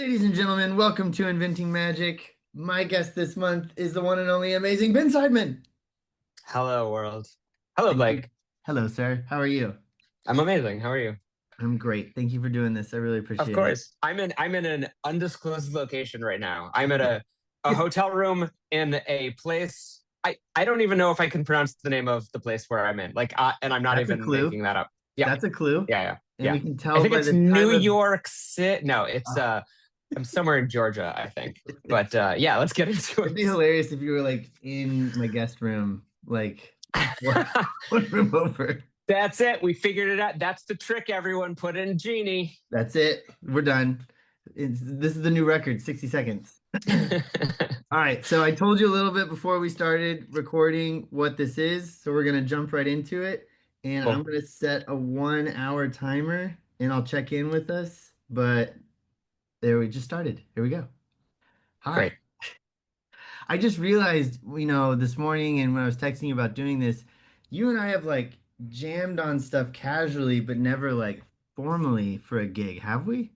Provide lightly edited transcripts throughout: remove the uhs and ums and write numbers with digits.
Ladies and gentlemen, welcome to Inventing Magic. My guest this month is the one and only amazing Ben Seidman. Hello, world. Hello, Thank you. Blake. Hello, sir. How are you? I'm amazing. How are you? I'm great. Thank you for doing this. I really Of appreciate it. course. I'm in an undisclosed location right now. I'm at a hotel room in a place. I don't even know if I can pronounce the name of the place where I'm in. And I'm not That's a even clue. making that up. Yeah, That's a clue. yeah, yeah, And yeah. we can I tell think by it's the New time of York City. No, it's uh, I'm somewhere in Georgia, I think. But yeah, let's get into it'd be it. hilarious if you were like in my guest room, like one room over. That's it. We figured it out. That's the trick, everyone. Put in Genie. That's it. We're done. This is the new record, 60 seconds. All right, so I told you a little bit before we started recording what this is, so we're gonna jump right into it. And I'm Cool. gonna set a 1 hour timer and I'll check in with us. But there we just started. Here we go. All right. Great. I just realized, this morning and when I was texting you about doing this, you and I have like jammed on stuff casually, but never like formally for a gig, have we?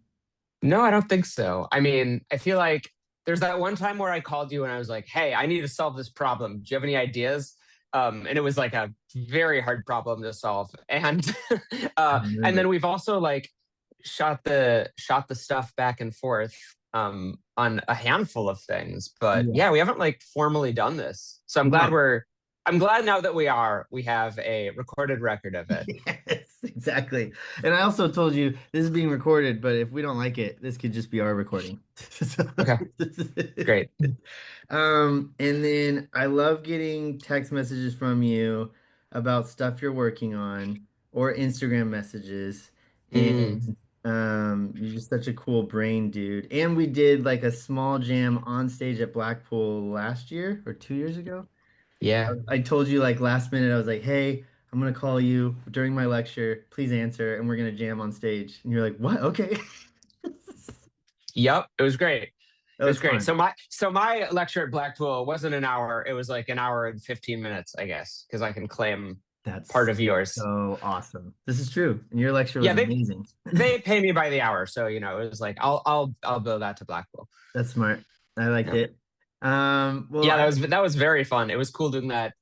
No, I don't think so. I mean, I feel like there's that one time where I called you and I was like, "Hey, I need to solve this problem. Do you have any ideas?" And it was like a very hard problem to solve. And I and then remember. we've also like shot the stuff back and forth on a handful of things. But Yeah. yeah, we haven't like formally done this. So No. I'm glad now that we have a recorded record of it. Yes, exactly. And I also told you this is being recorded, but if we don't like it, this could just be our recording. So- Okay, great. and then I love getting text messages from you about stuff you're working on or Instagram messages. Mm, And you're just such a cool brain, dude. And we did like a small jam on stage at Blackpool last year or 2 years ago. yeah. I told you like last minute, I was like, hey, I'm gonna call you during my lecture. Please answer, and we're gonna jam on stage. And you're like, what? Okay. Yep, it was great. That It was was great. fun. So my lecture at Blackpool wasn't an hour. It was like an hour and 15 minutes, I guess, because I can claim part That's of yours. so awesome. This is true. And your lecture was Yeah, amazing. they pay me by the hour, so it was like I'll bill that to Blackpool. That's smart. I liked Yeah, it. Well, yeah, that was very fun. It was cool doing that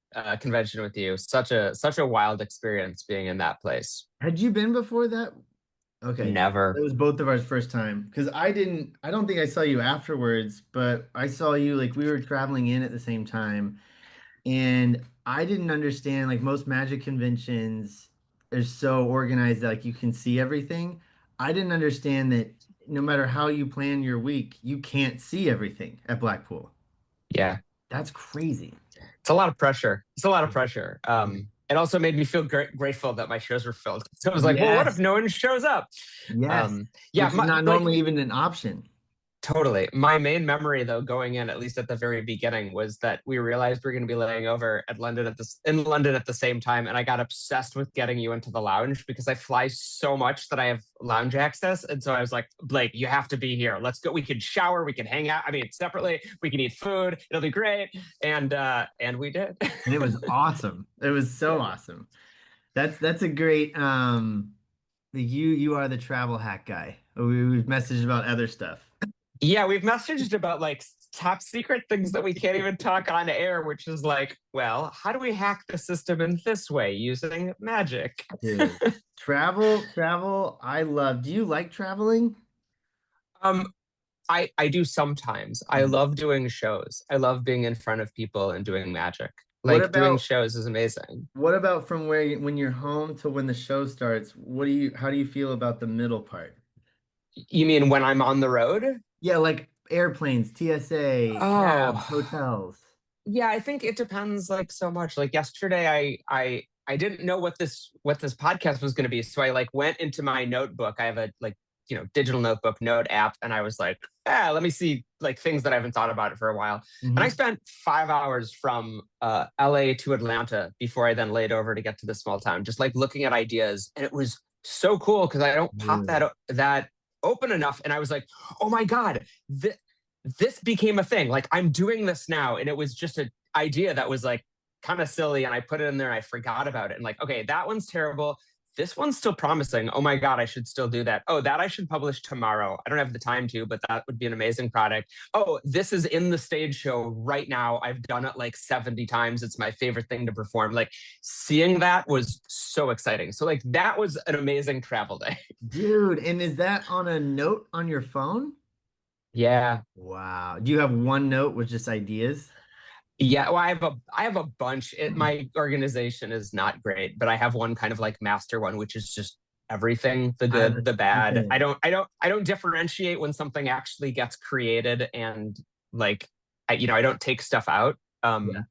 convention with you. Such a wild experience being in that place. had you been before that? Okay. It Never. was both of our first time because I don't think I saw you afterwards, but I saw you like we were traveling in at the same time. And I didn't understand, like most magic conventions are so organized that like you can see everything. I didn't understand that no matter how you plan your week, you can't see everything at Blackpool. Yeah, That's crazy. it's a lot of pressure. It's a lot of pressure. Yeah. It also made me feel grateful that my shows were filled. So I was like, well, what if Yes. no one shows up? Yes. Yeah, Which is not like normally even an option. totally. My main memory, though, going in, at least at the very beginning, was that we realized we are going to be laying over at London in London at the same time, and I got obsessed with getting you into the lounge because I fly so much that I have lounge access, and so I was like, Blake, you have to be here. Let's go. We can shower, we can hang out. I mean, separately, we can eat food. It'll be great, and we did. And it was awesome. It was so awesome. That's a great you are the travel hack guy. We've messaged about other stuff. Yeah, we've messaged about like top secret things that we can't even talk on air, which is like, well, how do we hack the system in this way using magic? Dude, travel, I love. Do you like traveling? Um, I do sometimes. I Mhm. love doing shows. I love being in front of people and doing magic. What Like doing about shows is amazing. what about from when you're home to when the show starts? How do you feel about the middle part? You mean when I'm on the road? Yeah, like airplanes, TSA, Oh, cabs, hotels. yeah, I think it depends like so much. Like yesterday I didn't know what this podcast was going to be, so I like went into my notebook. I have a like digital notebook note app, and I was like, let me see like things that I haven't thought about it for a while. And I Hmm. spent 5 hours from LA to Atlanta before I then laid over to get to the small town, just like looking at ideas, and it was so cool because I don't pop Really? that open enough, and I was like, oh my god, this became a thing. Like I'm doing this now, and it was just an idea that was like kind of silly, and I put it in there and I forgot about it. And like, okay, that one's terrible. this one's still promising. Oh my God, I should still do that. Oh, that I should publish tomorrow. I don't have the time to, but that would be an amazing product. Oh, this is in the stage show right now. I've done it like 70 times. It's my favorite thing to perform. Like seeing that was so exciting. So, like, that was an amazing travel day. Dude, and is that on a note on your phone? Yeah. Wow. Do you have one note with just ideas? Yeah, well, I have a bunch. My organization is not great, but I have one kind of like master one, which is just everything, the I have good, the the same bad. I thing. don't I don't I don't differentiate when something actually gets created and like I don't take stuff out Yeah.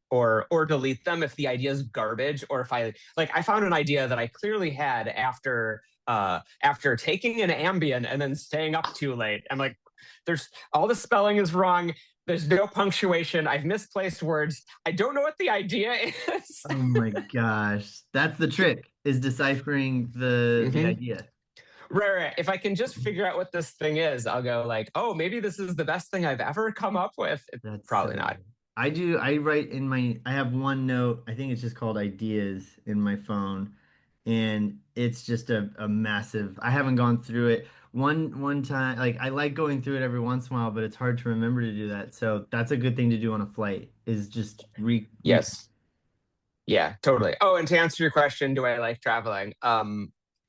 or delete them if the idea is garbage or if I found an idea that I clearly had after taking an Ambien and then staying up too late. I'm like, there's all the spelling is wrong. There's no punctuation. I've misplaced words. I don't know what the idea is. Oh my gosh. That's the trick, is deciphering the hmm idea. Right. If I can just figure out what this thing is, I'll go like, oh, maybe this is the best thing I've ever come up with. It's That's probably so not. good. I write in I have one note, I think it's just called ideas in my phone. And it's just a massive, I haven't gone through it one time. Like I like going through it every once in a while, but it's hard to remember to do that. So that's a good thing to do on a flight is just re Yes. Yeah, totally. Oh, and to answer your question, do I like traveling?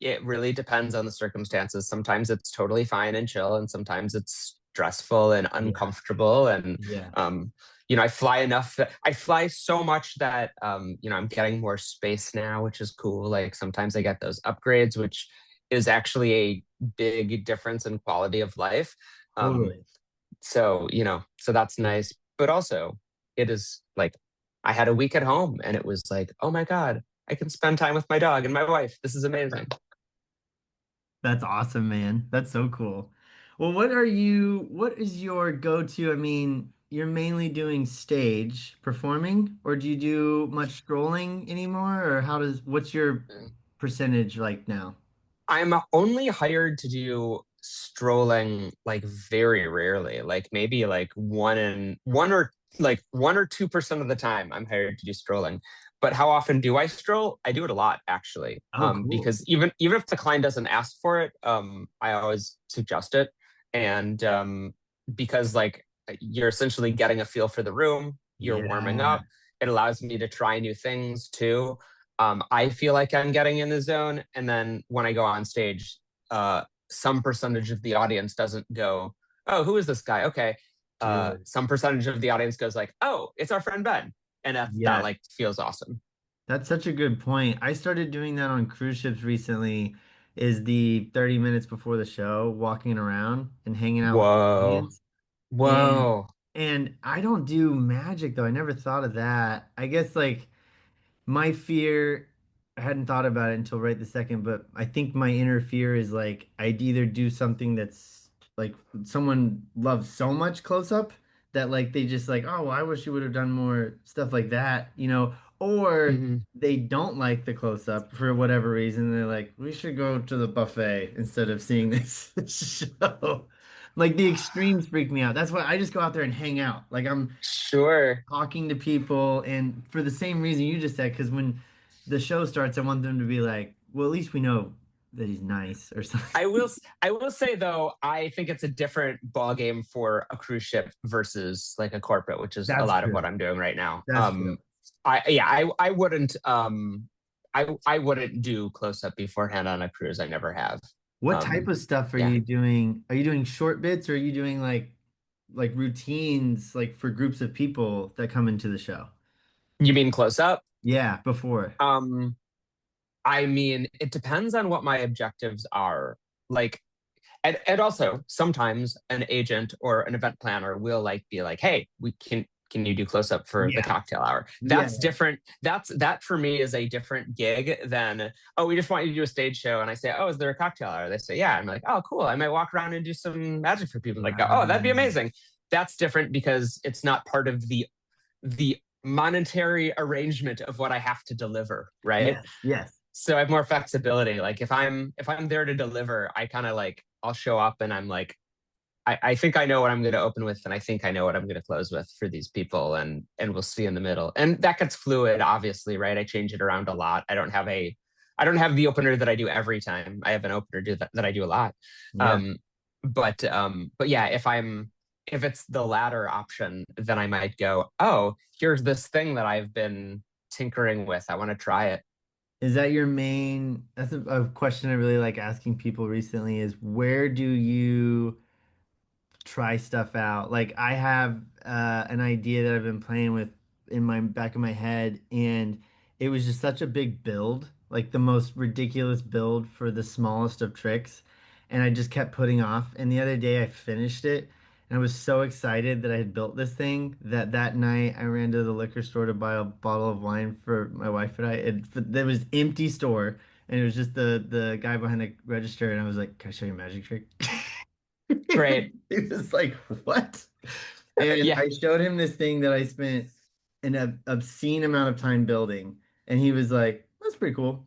It really depends on the circumstances. Sometimes it's totally fine and chill, and sometimes it's stressful and yeah, uncomfortable. And yeah, um, I fly enough that I fly so much that I'm getting more space now, which is cool. Like sometimes I get those upgrades, which is actually a big difference in quality of life. Um, totally. so that's nice. But also, it is like I had a week at home and it was like, oh my God, I can spend time with my dog and my wife. This is amazing. That's awesome, man. That's so cool. Well, what is your go-to? I mean, you're mainly doing stage performing, or do you do much strolling anymore? Or what's your percentage like now? I'm only hired to do strolling like very rarely, like maybe like one or 2% of the time I'm hired to do strolling. But how often do I stroll? I do it a lot actually. Oh, cool. Because even if the client doesn't ask for it, I always suggest it. And because like you're essentially getting a feel for the room, you're warming Yeah, up. It allows me to try new things too. I feel like I'm getting in the zone, and then when I go on stage, some percentage of the audience doesn't go, "Oh, who is this guy?" Okay, dude. some percentage of the audience goes like, "Oh, it's our friend Ben," and that Yes. like feels awesome. That's such a good point. I started doing that on cruise ships recently, is the 30 minutes before the show, walking around and hanging out with the Whoa, audience. And whoa. and I don't do magic though. I never thought of that. I guess like my fear, I hadn't thought about it until right the second, but I think my inner fear is like I'd either do something that's like someone loves so much close up that like they just like, oh, well, I wish you would have done more stuff like that, or Mhm. they don't like the close up for whatever reason. They're like, we should go to the buffet instead of seeing this show. Like the extremes freak me out. That's why I just go out there and hang out. Like I'm Sure. talking to people, and for the same reason you just said, because when the show starts, I want them to be like, well, at least we know that he's nice or something. I will say though, I think it's a different ball game for a cruise ship versus like a corporate, which is a That's lot of what true. I'm doing right now. That's true. I wouldn't do close up beforehand on a cruise. I never have. What type Um, of stuff are yeah. you doing? Are you doing short bits, or are you doing like routines like for groups of people that come into the show? You mean close up? Yeah, before. Um, I mean, it depends on what my objectives are. Like, and also sometimes an agent or an event planner will like be like, hey, we can you do close up for the Yeah. cocktail hour? Yeah. That's different. That for me is a different gig than, oh, we just want you to do a stage show. And I say, oh, is there a cocktail hour? They say, yeah. I'm like, oh, cool. I might walk around and do some magic for people. Like, oh, that'd be Right. amazing. That's different because it's not part of the monetary arrangement of what I have to deliver, right? Yes. Yes. So I have more flexibility. Like if I'm there to deliver, I kind of like I'll show up and I'm like, I think I know what I'm going to open with, and I think I know what I'm going to close with for these people, and we'll see in the middle. And that gets fluid, obviously, right? I change it around a lot. I don't have I don't have the opener that I do every time. I have an opener that I do a lot. Yeah. Um, but yeah, if it's the latter option, then I might go, oh, here's this thing that I've been tinkering with. I want to try it. Is that your main? That's a question I really like asking people recently is where do you try stuff out? Like I have an idea that I've been playing with in my back of my head, and it was just such a big build, like the most ridiculous build for the smallest of tricks, and I just kept putting off. And the other day I finished it, and I was so excited that I had built this thing that that night I ran to the liquor store to buy a bottle of wine for my wife and I. There was empty store, and it was just the guy behind the register, and I was like, "Can I show you a magic trick?" Great. He was like, "What?" And Yeah. I showed him this thing that I spent an obscene amount of time building, and he was like, "That's pretty cool."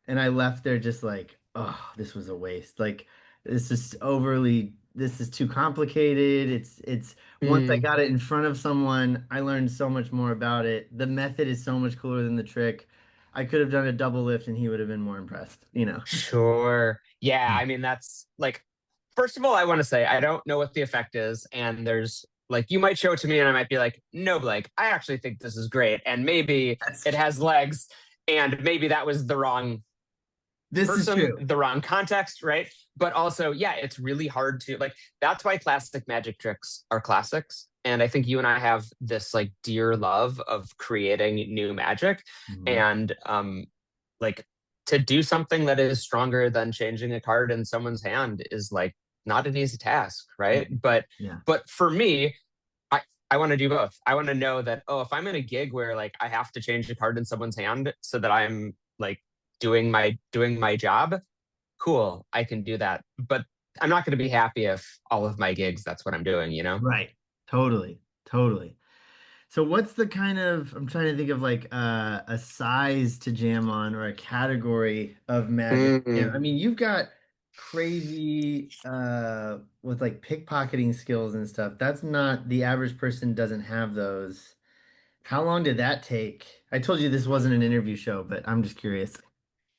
And I left there just like, "Oh, this was a waste. Like, this is too complicated. It's once I Mm, got it in front of someone, I learned so much more about it. The method is so much cooler than the trick. I could have done a double lift, and he would have been more impressed, you know." sure. Yeah. I mean, that's like, first of all, I want to say I don't know what the effect is. And there's like, you might show it to me and I might be like, no, Blake, I actually think this is great. And maybe it That's has legs. And maybe that was the wrong This is person, true. the wrong context, right? But also, yeah, it's really hard to like, that's why classic magic tricks are classics. And I think you and I have this like dear love of creating new magic. Mhm. And like to do something that is stronger than changing a card in someone's hand is like not an easy task, right? Mhm. But Yeah. for me, I I want to do both. I want to know that, oh, if I'm in a gig where like I have to change a card in someone's hand so that I'm like doing my job, cool, I can do that. But I'm not going to be happy if all of my gigs that's what I'm doing, you know? Right. Totally. Totally. So what's the kind of I'm trying to think of like a size to jam on or a category of magic. Yeah, I Mm. mean you've got crazy with like pickpocketing skills and stuff. That's not the average person doesn't have those. How long did that take? I told you this wasn't an interview show, but I'm just curious.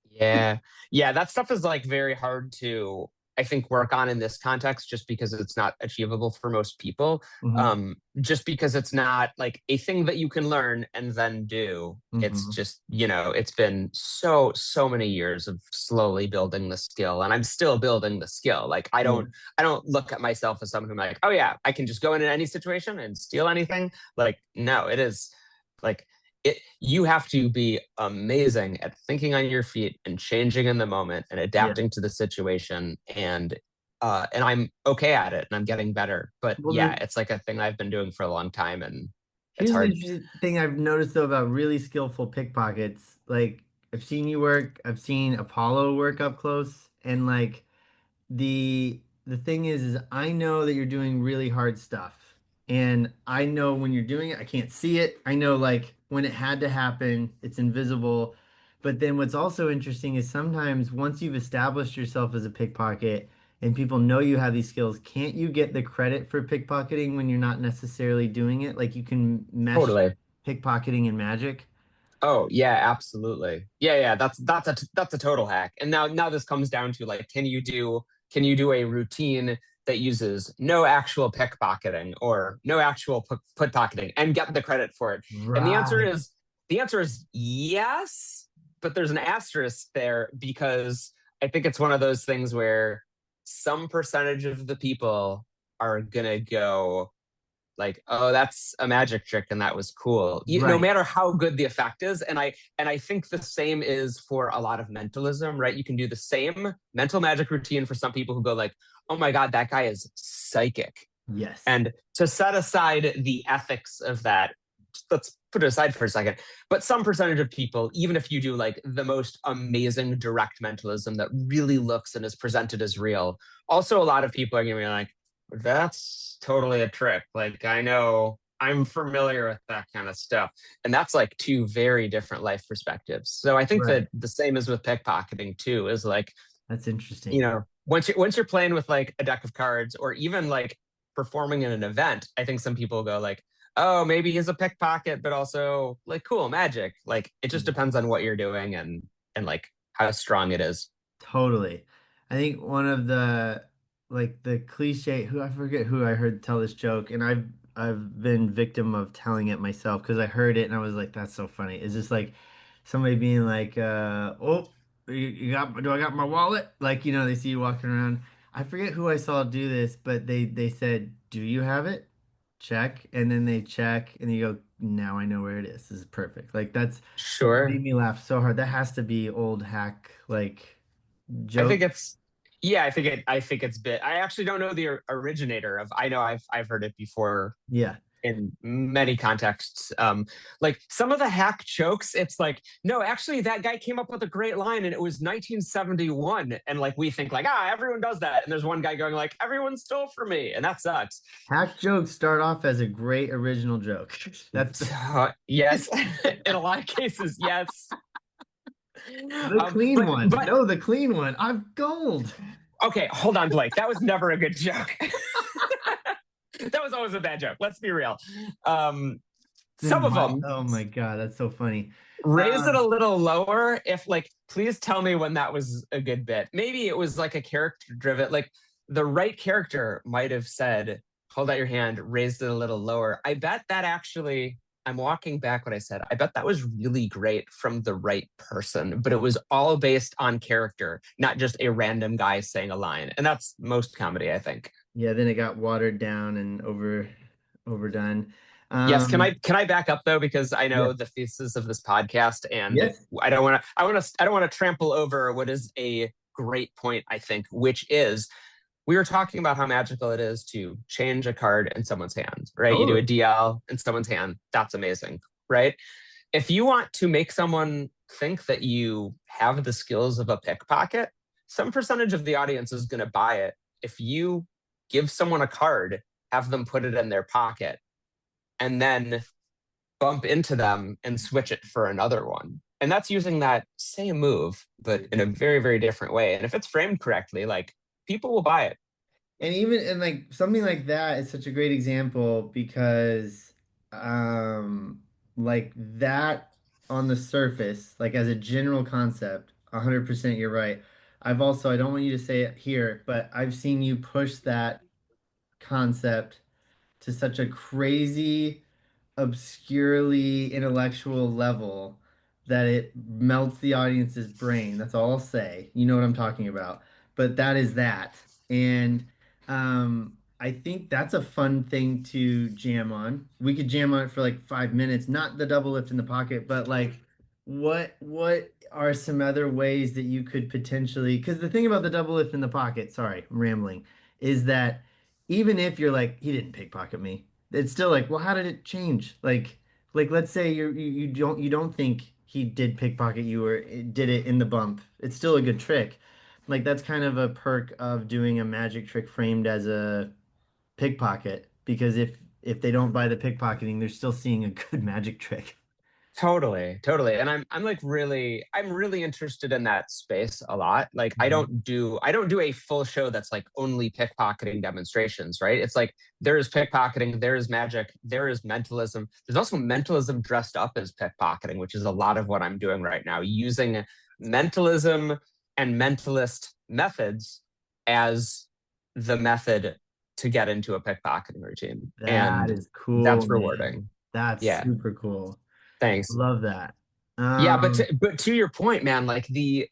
Yeah. Yeah, that stuff is like very hard to, I think, work on in this context just because it's not achievable for most people. Hmm. Just because it's not like a thing that you can learn and then do. It's Hmm. just, it's been so many years of slowly building the skill and I'm still building the skill. Like Yeah. I don't look at myself as someone who's like, oh yeah, I can just go into any situation and steal anything. Like, no, it is like you have to be amazing at thinking on your feet and changing in the moment and Yeah. adapting to the situation and I'm okay at it and I'm getting better. But Well, yeah, it's like a thing I've been doing for a long time and it's here's the hard. interesting thing I've noticed though about really skillful pickpockets. Like I've seen you work, I've seen Apollo work up close, and like the thing is I know that you're doing really hard stuff. And I know when you're doing it, I can't see it. I know like when it had to happen, it's invisible. But then what's also interesting is sometimes once you've established yourself as a pickpocket and people know you have these skills, can't you get the credit for pickpocketing when you're not necessarily doing it? Like you can mesh Totally. pickpocketing and magic. Oh yeah, absolutely. Yeah, that's a total hack. And now this comes down to like, can you do a routine that uses no actual pickpocketing or no actual put pocketing and get the credit for it? And Right. the answer is yes, but there's an asterisk there because I think it's one of those things where some percentage of the people are gonna go like, oh, that's a magic trick and that was cool, no Right. matter how good the effect is. And I think the same is for a lot of mentalism, right? You can do the same mental magic routine for some people who go like, oh my god, that guy is psychic. Yes. And to set aside the ethics of that, let's put it aside for a second. But some percentage of people, even if you do like the most amazing direct mentalism that really looks and is presented as real, also a lot of people are going to be like, that's totally a trick. Like, I know I'm familiar with that kind of stuff. And that's like two very different life perspectives. So I think Right. that the same is with pickpocketing too, is like, That's interesting. once you're playing with like a deck of cards or even like performing in an event, I think some people go like, oh, maybe he's a pickpocket, but also like cool magic. Like it just Yeah. depends on what you're doing and like how strong it is. Totally. I think one of the like the cliche who I forget who I heard tell this joke, and I've been victim of telling it myself because I heard it and I was like, that's so funny. It's just like somebody being like, oh, you got do I got my wallet? Like, they see you walking around. I forget who I saw do this, but they said, do you have it? Check. And then they check and you go, now I know where it is. This is perfect. Like that's made Sure. me laugh so hard. That has to be old hack like I think joke. it's yeah, I think it's bit. I actually don't know the originator of. I know I've heard it before Yeah. in many contexts. Like some of the hack jokes, it's like, no, actually, that guy came up with a great line, and it was 1971, and like we think like, everyone does that, and there's one guy going like, everyone stole from me, and that sucks. Hack jokes start off as a great original joke. That's Yes, in a lot of cases, yes. the clean But one. but No, the clean one. I've gold. okay, hold on, Blake. That was never a good joke. That was always a bad joke. Let's be real. Um, some of them Oh my God, that's so funny. raise it a Um, little lower. If like, please tell me when that was a good bit. Maybe it was like a character driven, like the right character might have said, "Hold out your hand," raised it a little lower. I bet that actually. I'm walking back what I said. I bet that was really great from the right person, but it was all based on character, not just a random guy saying a line. And that's most comedy, I think. yeah, then it got watered down and overdone. Yes, Um, can I back up though, because I know yes, the thesis of this podcast, and yes. I don't want to trample over what is a great point, I think, which is we were talking about how magical it is to change a card in someone's hand, right? You do a Totally. DL in someone's hand, that's amazing, right? If you want to make someone think that you have the skills of a pickpocket, some percentage of the audience is going to buy it. If you give someone a card, have them put it in their pocket, and then bump into them and switch it for another one. And that's using that same move, but in a very, very different way. And if it's framed correctly, like people will buy it. And like something like that is such a great example because like that on the surface, like as a general concept, 100% you're right. I don't want you to say it here, but I've seen you push that concept to such a crazy obscurely intellectual level that it melts the audience's brain. That's all I'll say. You know what I'm talking about. But that is that. And I think that's a fun thing to jam on. We could jam on it for like 5 minutes, not the double lift in the pocket, but like what are some other ways that you could potentially, because the thing about the double lift in the pocket, sorry, I'm rambling, is that even if you're like, he didn't pickpocket me, it's still like, well, how did it change? Like let's say you don't think he did pickpocket you or did it in the bump. It's still a good trick. Like that's kind of a perk of doing a magic trick framed as a pickpocket because if they don't buy the pickpocketing, they're still seeing a good magic trick. Totally, totally. And I'm like I'm really interested in that space a lot. Like Mhm. I don't do a full show that's like only pickpocketing demonstrations, right? It's like there is pickpocketing, there is magic, there is mentalism. There's also mentalism dressed up as pickpocketing, which is a lot of what I'm doing right now, using mentalism and mentalist methods as the method to get into a pickpocketing routine. That And is cool, that's man. rewarding. That's Yeah. super cool. Thanks. Love that. Yeah, Um, but to your point, man, like the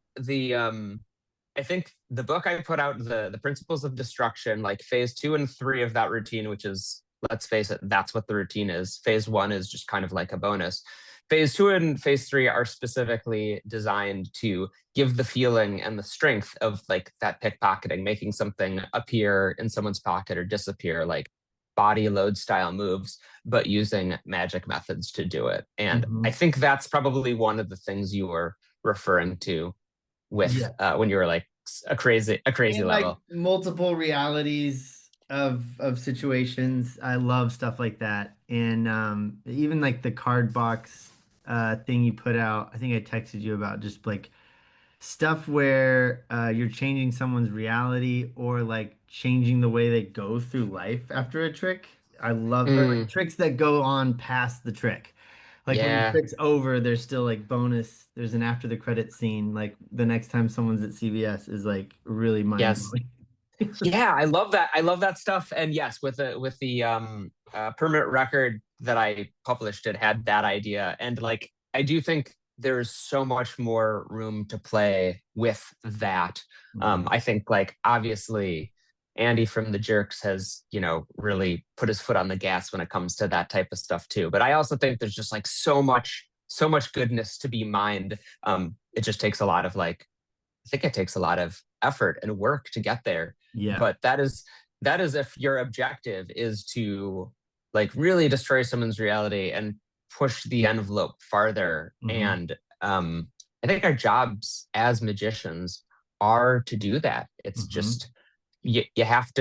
I think the book I put out, the principles of destruction, like phase 2 and 3 of that routine, which is, let's face it, that's what the routine is. Phase 1 is just kind of like a bonus. Phase 2 and phase 3 are specifically designed to give the feeling and the strength of like that pickpocketing, making something appear in someone's pocket or disappear, like body load style moves, but using magic methods to do it. And I mhm. think that's probably one of the things you were referring to with Yeah. when you were like a crazy And like level. multiple realities of situations. I love stuff like that. And even like the card box thing you put out, I think I texted you about just like stuff where you're changing someone's reality or like changing the way they go through life after a trick. I love or like Mm, tricks that go on past the trick. Like when the yeah, trick's over, there's still like bonus. there's an after the credits scene like the next time someone's at CVS is like really Yes. mind-blowing. Yeah, I love that. I love that stuff. And yes, with the permanent record that I published, it had that idea. And like I do think there's so much more room to play with that. Mhm. I think like obviously Andy from the Jerks has, really put his foot on the gas when it comes to that type of stuff too. But I also think there's just like so much goodness to be mined. It just takes a lot of like I think it takes a lot of effort and work to get there. Yeah. But that is if your objective is to like really destroy someone's reality and push the envelope farther. Hmm. And I think our jobs as magicians are to do that. It's Hmm. just you have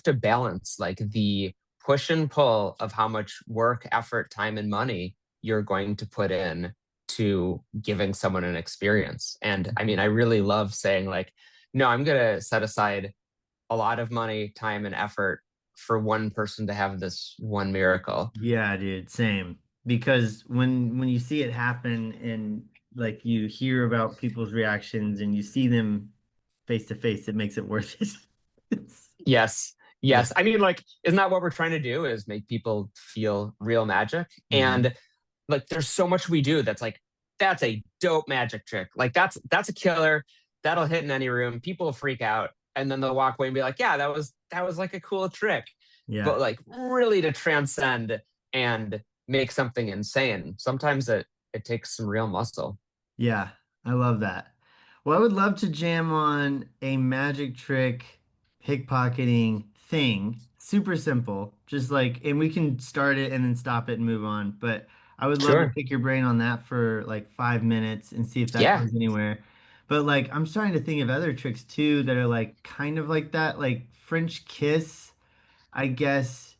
to balance like the push and pull of how much work, effort, time, and money you're going to put in to giving someone an experience. And I mean, I really love saying like, no, I'm gonna set aside a lot of money, time, and effort for one person to have this one miracle. Yeah, dude, same. Because when you see it happen and like you hear about people's reactions and you see them face to face, it makes it worth it. It's, Yes. yeah. Yes. I mean, like, isn't that what we're trying to do is make people feel real magic? Hmm. And like there's so much we do that's like, that's a dope magic trick. Like that's a killer. That'll hit in any room. People will freak out. And then they'll walk away and be like, yeah, that was like a cool trick. Yeah. But like really to transcend and make something insane, sometimes it takes some real muscle. Yeah, I love that. Well, I would love to jam on a magic trick pickpocketing thing. Super simple. Just like, and we can start it and then stop it and move on. But I would love to Sure. pick your brain on that for like 5 minutes and see if that Yeah. goes anywhere. But like, I'm starting to think of other tricks too that are like kind of like that, like French kiss. I guess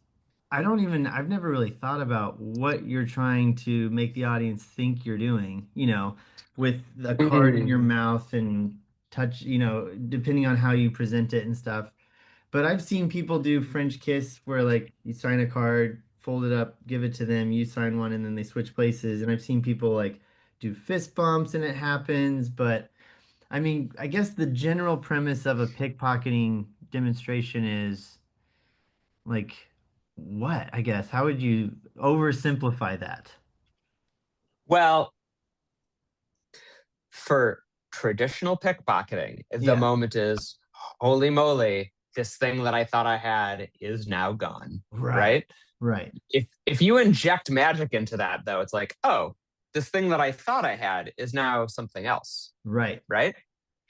I've never really thought about what you're trying to make the audience think you're doing, with a card in your Mm. mouth and touch, depending on how you present it and stuff. But I've seen people do French kiss where like you sign a card, fold it up, give it to them, you sign one, and then they switch places. And I've seen people like do fist bumps and it happens. But I mean, I guess the general premise of a pickpocketing demonstration is like, what? I guess. How would you oversimplify that? Well, for traditional pickpocketing, the Yeah. moment is holy moly, this thing that I thought I had is now gone, Right. right? Right. If you inject magic into that though, it's like, oh, this thing that I thought I had is now something else, Right. right?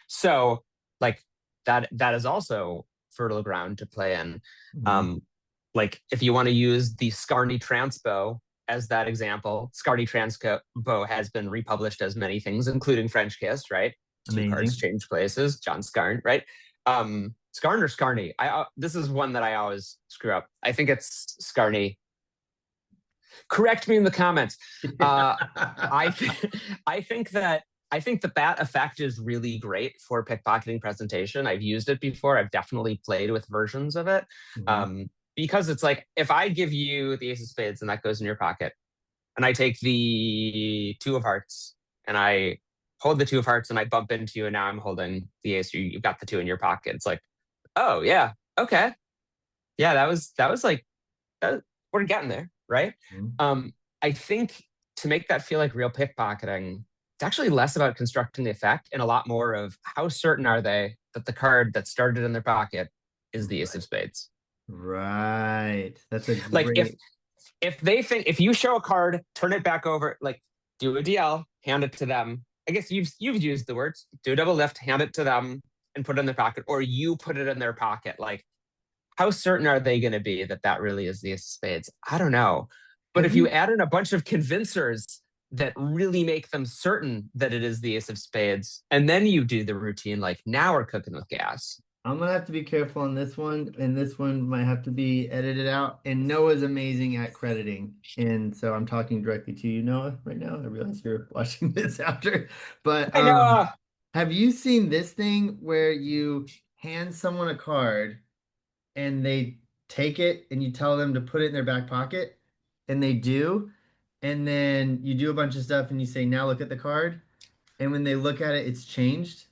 So like that is also fertile ground to play in. Mhm. Um, like if you want to use the Scarny Transpo as that example, Scarny Transpo has been republished as many things, including French Kiss, right? Two cards Amazing. change places, John Scarn, right? Scarn or Scarny? This is one that I always screw up. I think it's Scarny. Correct me in the comments. Uh, I th- I think that I think the bat effect is really great for pickpocketing presentation. I've used it before. I've definitely played with versions of it. Mhm. Um, because it's like if I give you the ace of spades and that goes in your pocket, and I take the two of hearts and I hold the two of hearts and I bump into you, and now I'm holding the ace. You've got the two in your pocket. It's like, oh yeah, okay, yeah, that was like that, we're getting there, right? Mhm. Um, I think to make that feel like real pickpocketing, it's actually less about constructing the effect and a lot more of how certain are they that the card that started in their pocket is the ace Right. of spades. Right. That's a Like great. if they think if you show a card, turn it back over, like do a DL, hand it to them. I guess you've used the words do a double lift, hand it to them, and put it in their pocket, or you put it in their pocket. Like how certain are they going to be that that really is the ace of spades? I don't know. But Have if you you add in a bunch of convincers that really make them certain that it is the ace of spades, and then you do the routine, like now we're cooking with gas. I'm gonna have to be careful on this one, and this one might have to be edited out. And Noah's amazing at crediting, and so I'm talking directly to you, Noah, right now. I realize you're watching this after, but I know. have you seen this thing where you hand someone a card and they take it and you tell them to put it in their back pocket and they do, and then you do a bunch of stuff and you say, now look at the card? and when they look at it, it's changed.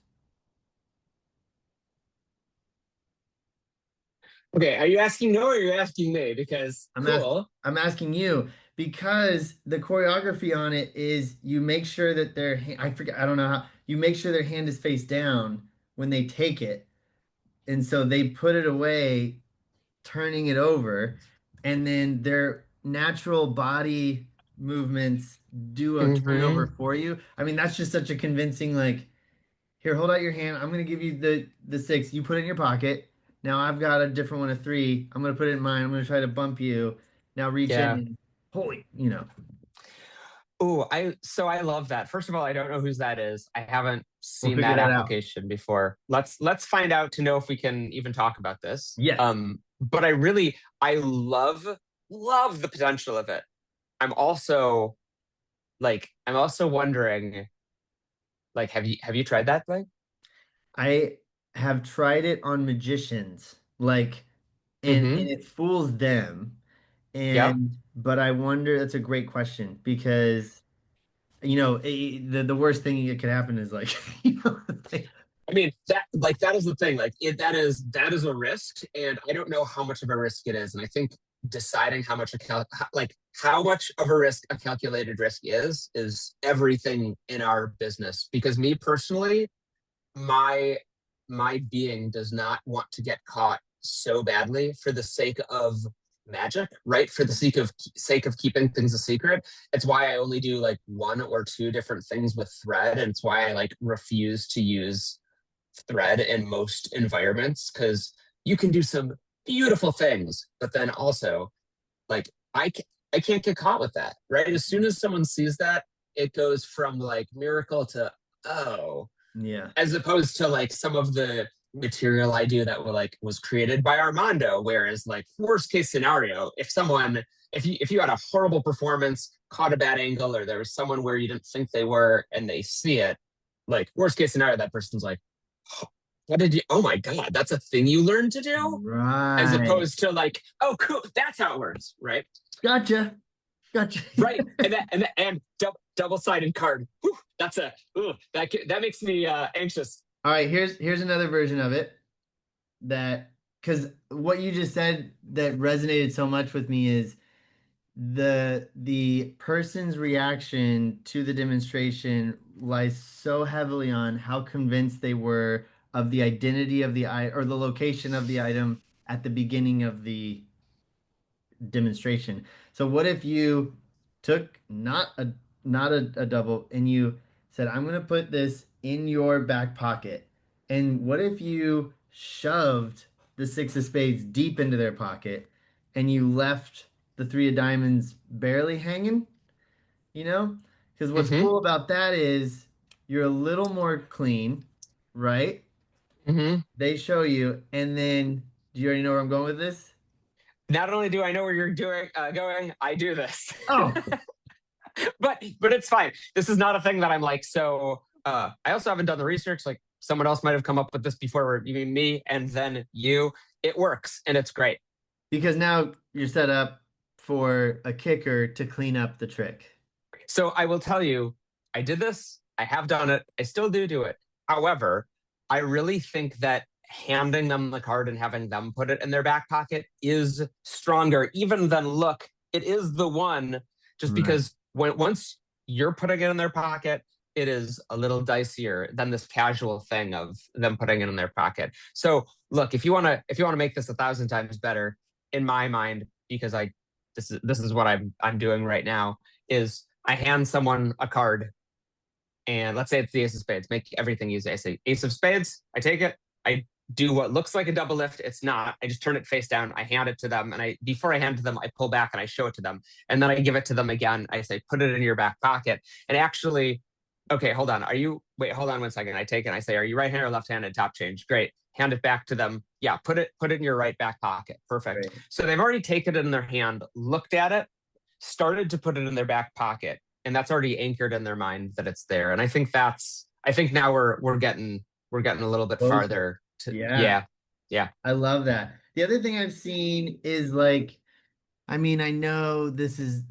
Okay, are you asking no or are you asking me? Because I'm asking cool. I'm asking you because the choreography on it is you make sure that I forget, I don't know how, you make sure their hand is face down when they take it. And so they put it away, turning it over, and then their natural body movements do a turnover Mm-hmm. for you. I mean, that's just such a convincing, like, here, hold out your hand. I'm gonna give you the six. You put it in your pocket. Now I've got a different one, a three. I'm gonna put it in mine. I'm gonna try to bump you. Now reach in Yeah. and holy. Oh, I love that. First of all, I don't know whose that is. I haven't We'll seen figure that that out. application before. Let's find out to know if we can even talk about this. Yes, But I love the potential of it. I'm also wondering, like, have you tried that thing? I have tried it on magicians, like, and Mm-hmm. it fools them. Yep. And but I wonder, that's a great question because the worst thing that could happen is like like, I mean that is the thing. That is a risk, and I don't know how much of a risk it is. And I think deciding how much of a risk a calculated risk is everything in our business. Because me personally, my my being does not want to get caught so badly for the sake of magic, right? For the sake of keeping things a secret. It's why I only do like one or two different things with thread, and it's why I like refuse to use thread in most environments, because you can do some beautiful things, but then also like I can't get caught with that, right? As soon as someone sees that, it goes from like miracle to oh, yeah, as opposed to like some of the material I do that was created by Armando. Whereas like worst case scenario, if you had a horrible performance, caught a bad angle, or there was someone where you didn't think they were and they see it, like worst case scenario, that person's like, oh, what did you? Oh my god, that's a thing you learned to do, as right. opposed to like, oh cool, that's how it works, right? Gotcha. Gotcha. Right, and double sided card. Whew, that makes me anxious. All right, here's another version of it that because what you just said that resonated so much with me is the person's reaction to the demonstration lies so heavily on how convinced they were of the identity of the item or the location of the item at the beginning of the demonstration. So what if you took not a double and you said, I'm gonna put this in your back pocket. And what if you shoved the six of spades deep into their pocket and you left the three of diamonds barely hanging, you know? Because what's Mm-hmm. cool about that is you're a little more clean, right? Mm-hmm. They show you, and then do you already know where I'm going with this? Not only do I know where you're going, I do this. Oh, But it's fine. This is not a thing that I'm like. So I also haven't done the research. Like someone else might have come up with this before, you mean me, and then you. It works, and it's great. because now you're set up for a kicker to clean up the trick. So I will tell you, I did this. I have done it. I still do it. However, I really think that handing them the card and having them put it in their back pocket is stronger, even than look. It is the one, just Right. because once you're putting it in their pocket, it is a little dicier than this casual thing of them putting it in their pocket. So look, if you want to make this 1,000 times better, in my mind, because I this is what I'm doing right now, is I hand someone a card, and let's say it's the ace of spades. Make everything easy. I say ace of spades. I take it. I do what looks like a double lift. It's not. I just turn it face down. I hand it to them, and I before I hand it to them, I pull back and I show it to them, and then I give it to them again. I say, put it in your back pocket. And actually, okay, hold on. Are you? Wait, hold on 1 second. I take it. And I say, are you right-handed or left-handed? Top change. Great. Hand it back to them. Yeah, put it in your right back pocket. Perfect. Right. So they've already taken it in their hand, looked at it, started to put it in their back pocket, and that's already anchored in their mind that it's there. And I think now we're getting a little bit Closer. farther to Yeah, yeah. Yeah. I love that. The other thing I've seen is like, I mean, I know this is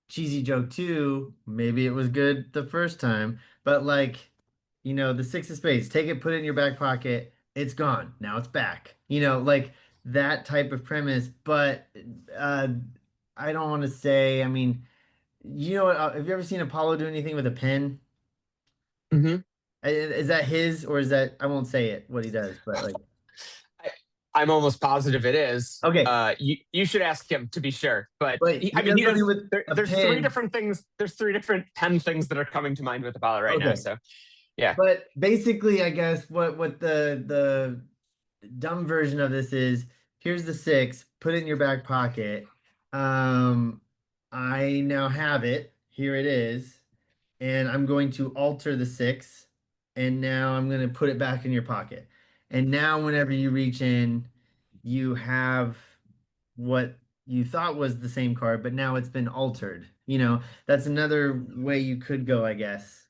cheesy joke too. Maybe it was good the first time, but like, the six of spades, take it, put it in your back pocket. It's gone. Now it's back. Like that type of premise. But uh, I don't want to say, I mean, what? Have you ever seen Apollo do anything with a pen? Hmm. Is that his or is that, I won't say it, what he does, but like, I'm almost positive it is. okay, You should ask him to be sure. But but I he mean, does he something does. with a There's three pen. different things. There's three different pen things that are coming to mind with Apollo right now. Okay. So yeah, But basically, I guess what the dumb version of this is, here's the six, put it in your back pocket. Um, I now have it. Here it is. And I'm going to alter the six. And now I'm going to put it back in your pocket. And now whenever you reach in, you have what you thought was the same card, but now it's been altered. That's another way you could go, I guess.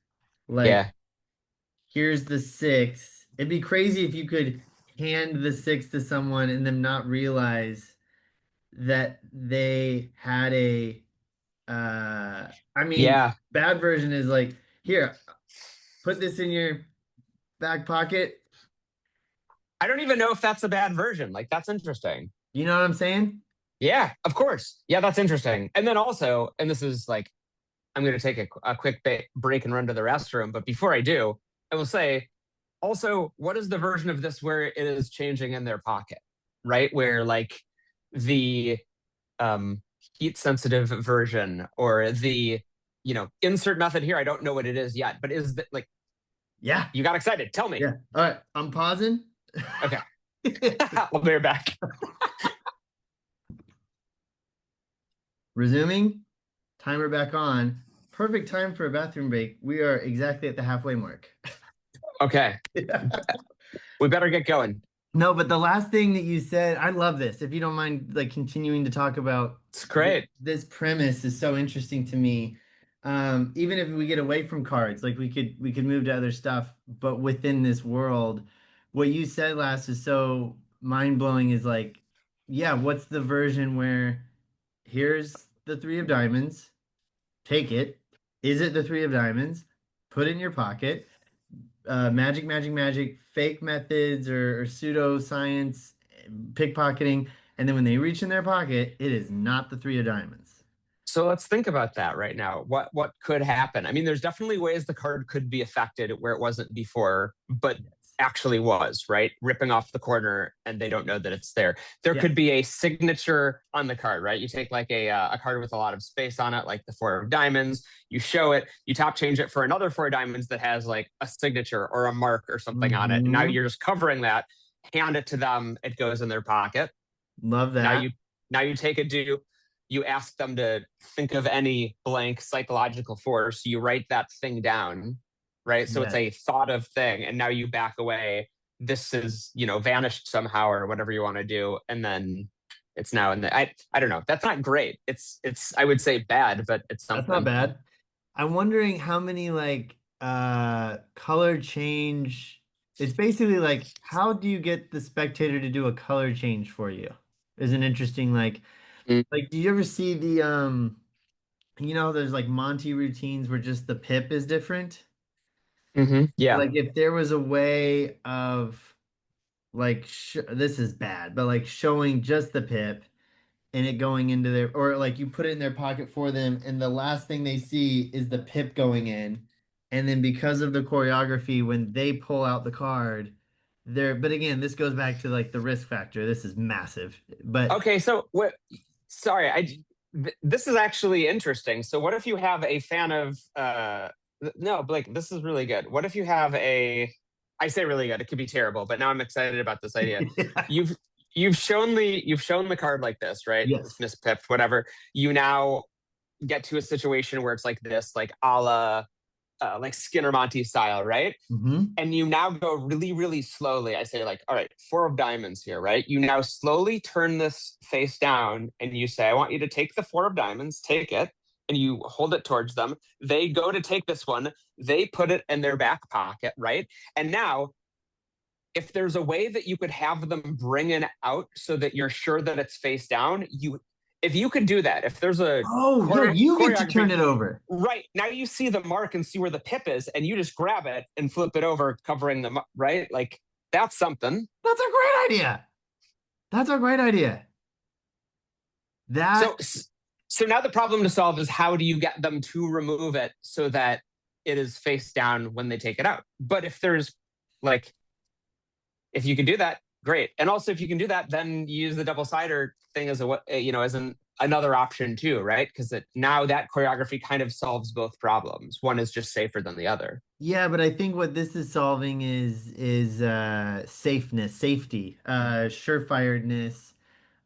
Like, yeah, here's the six. It'd be crazy if you could hand the six to someone and them not realize that they had I mean, yeah. bad version is like, here, put this in your back pocket. I don't even know if that's a bad version. Like that's interesting. You know what I'm saying? Yeah, of course. Yeah, that's interesting. And then also, and this is like, I'm going to take a quick break and run to the restroom. But before I do, I will say also, what is the version of this where it is changing in their pocket, right? Where like the um, heat sensitive version or the, insert method here, I don't know what it is yet, but is that like, Yeah. you got excited? Tell me. Yeah. All right. I'm pausing. Okay. I'll be right back. Resuming. Timer back on. Perfect time for a bathroom break. We are exactly at the halfway mark. Okay. We better get going. No, but the last thing that you said, I love this. If you don't mind, like continuing to talk about It's great. this premise is so interesting to me. Even if we get away from cards, like we could move to other stuff, but within this world, what you said last is so mind blowing. Is like, yeah, what's the version where here's the three of diamonds, take it. Is it the three of diamonds? Put it in your pocket, magic, magic, magic, fake methods or pseudo science, pickpocketing, and then when they reach in their pocket, it is not the three of diamonds. So let's think about that right now. What could happen? I mean, there's definitely ways the card could be affected where it wasn't before, but Yes. actually was, right? Ripping off the corner and they don't know that it's there. There Yeah. could be a signature on the card, right? You take like a card with a lot of space on it, like the four of diamonds, you show it, you top change it for another four of diamonds that has like a signature or a mark or something on it. And now Hmm. you're just covering that, hand it to them, it goes in their pocket. Love Now that. you take a do, you ask them to think of any blank psychological force, you write that thing down, right? So it's Yes. a thought of thing, and now you back away. This is, vanished somehow or whatever you want to do, and then it's now in the I don't know. That's not great. It's I would say bad, but it's That's not something. bad. I'm wondering how many like color change. It's basically like how do you get the spectator to do a color change for you? Is an interesting like do you ever see the there's like Monty routines where just the pip is different? Mm-hmm. Yeah. Like if there was a way of like this is bad, but like showing just the pip and it going into their or like you put it in their pocket for them and the last thing they see is the pip going in. And then because of the choreography, when they pull out the card, but again, this goes back to like the risk factor. This is massive. But Okay, so what? Sorry, this is actually interesting. So, what if you have a fan of? No, Blake, this is really good. What if you have a? I say really good. It could be terrible, but now I'm excited about this idea. You've you've shown the card like this, right? This yes. miss pip, whatever. You now get to a situation where it's like this, like a la like Skinner Monty style, right? Hmm. And you now go really, really slowly. I say, like, all right, four of diamonds here, right? You now slowly turn this face down and you say, I want you to take the four of diamonds, take it, and you hold it towards them. They go to take this one, they put it in their back pocket, right? And now, if there's a way that you could have them bring it out so that you're sure that it's face down, if you could do that, if there's a Oh, yeah, you get to choreography, turn it over. right now you see the mark and see where the pip is, and you just grab it and flip it over, covering the right. Like that's something. That's a great idea. That's a great idea. So That, so now the problem to solve is how do you get them to remove it so that it is face down when they take it out. But if there's like if you can do that, great. And also, if you can do that, then you use the double sider thing as as another option too, right? Because now that choreography kind of solves both problems. One is just safer than the other. yeah, but I think what this is solving is safeness, safety, surefiredness.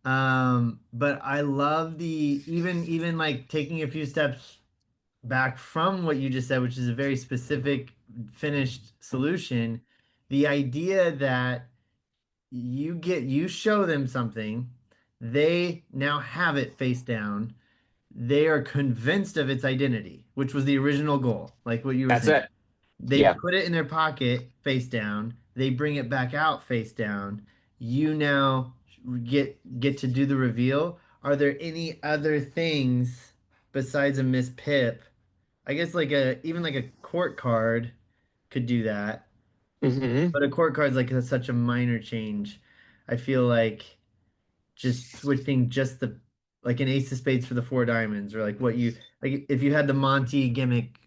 But I love the even like taking a few steps back from what you just said, which is a very specific finished solution. The idea that you show them something, they now have it face down. They are convinced of its identity, which was the original goal, like what you were That's saying. it. They Yeah. put it in their pocket face down. They bring it back out face down. You now get to do the reveal. Are there any other things besides a Miss Pip? I guess like a even like a court card could do that. Hmm. But a court card is like such a minor change. I feel like just switching just the like an ace of spades for the four diamonds, or like what you like if you had the Monte gimmick,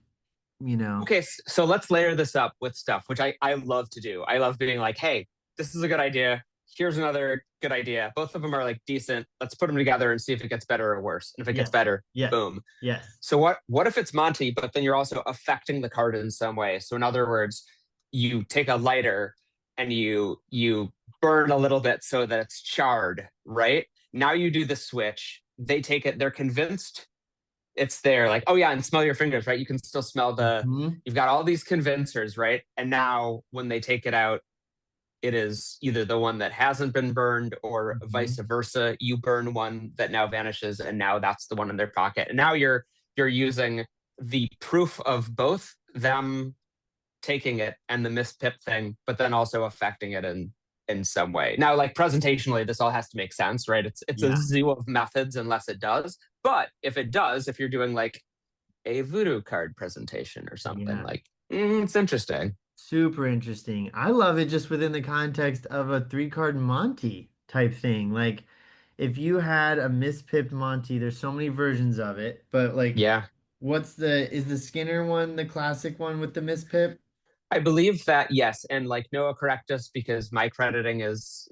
you know. Okay, so let's layer this up with stuff, which I love to do. I love being like, hey, this is a good idea. Here's another good idea. Both of them are like decent. Let's put them together and see if it gets better or worse. And if it gets Yes. better, Yes. boom. Yes. So what if it's Monty, but then you're also affecting the card in some way? So in other words, you take a lighter and you burn a little bit so that it's charred, right? Now you do the switch. They take it, they're convinced it's there, like, oh yeah, and smell your fingers, right? You can still smell Hmm. you've got all these convincers, right? And now when they take it out, it is either the one that hasn't been burned or vice Hmm. versa. You burn one that now vanishes, and now that's the one in their pocket. And now you're using the proof of both them taking it and the miss pip thing, but then also affecting it in some way. Now, like presentationally, this all has to make sense, right? It's a Yeah. zoo of methods unless it does. But if it does, if you're doing like a voodoo card presentation or something, Yeah. like it's interesting. Super interesting. I love it just within the context of a three card Monty type thing. Like if you had a mispipped Monty, there's so many versions of it, but like Yeah. what's the is the Skinner one the classic one with the mispip? I believe that yes, and like Noah, correct us because my crediting is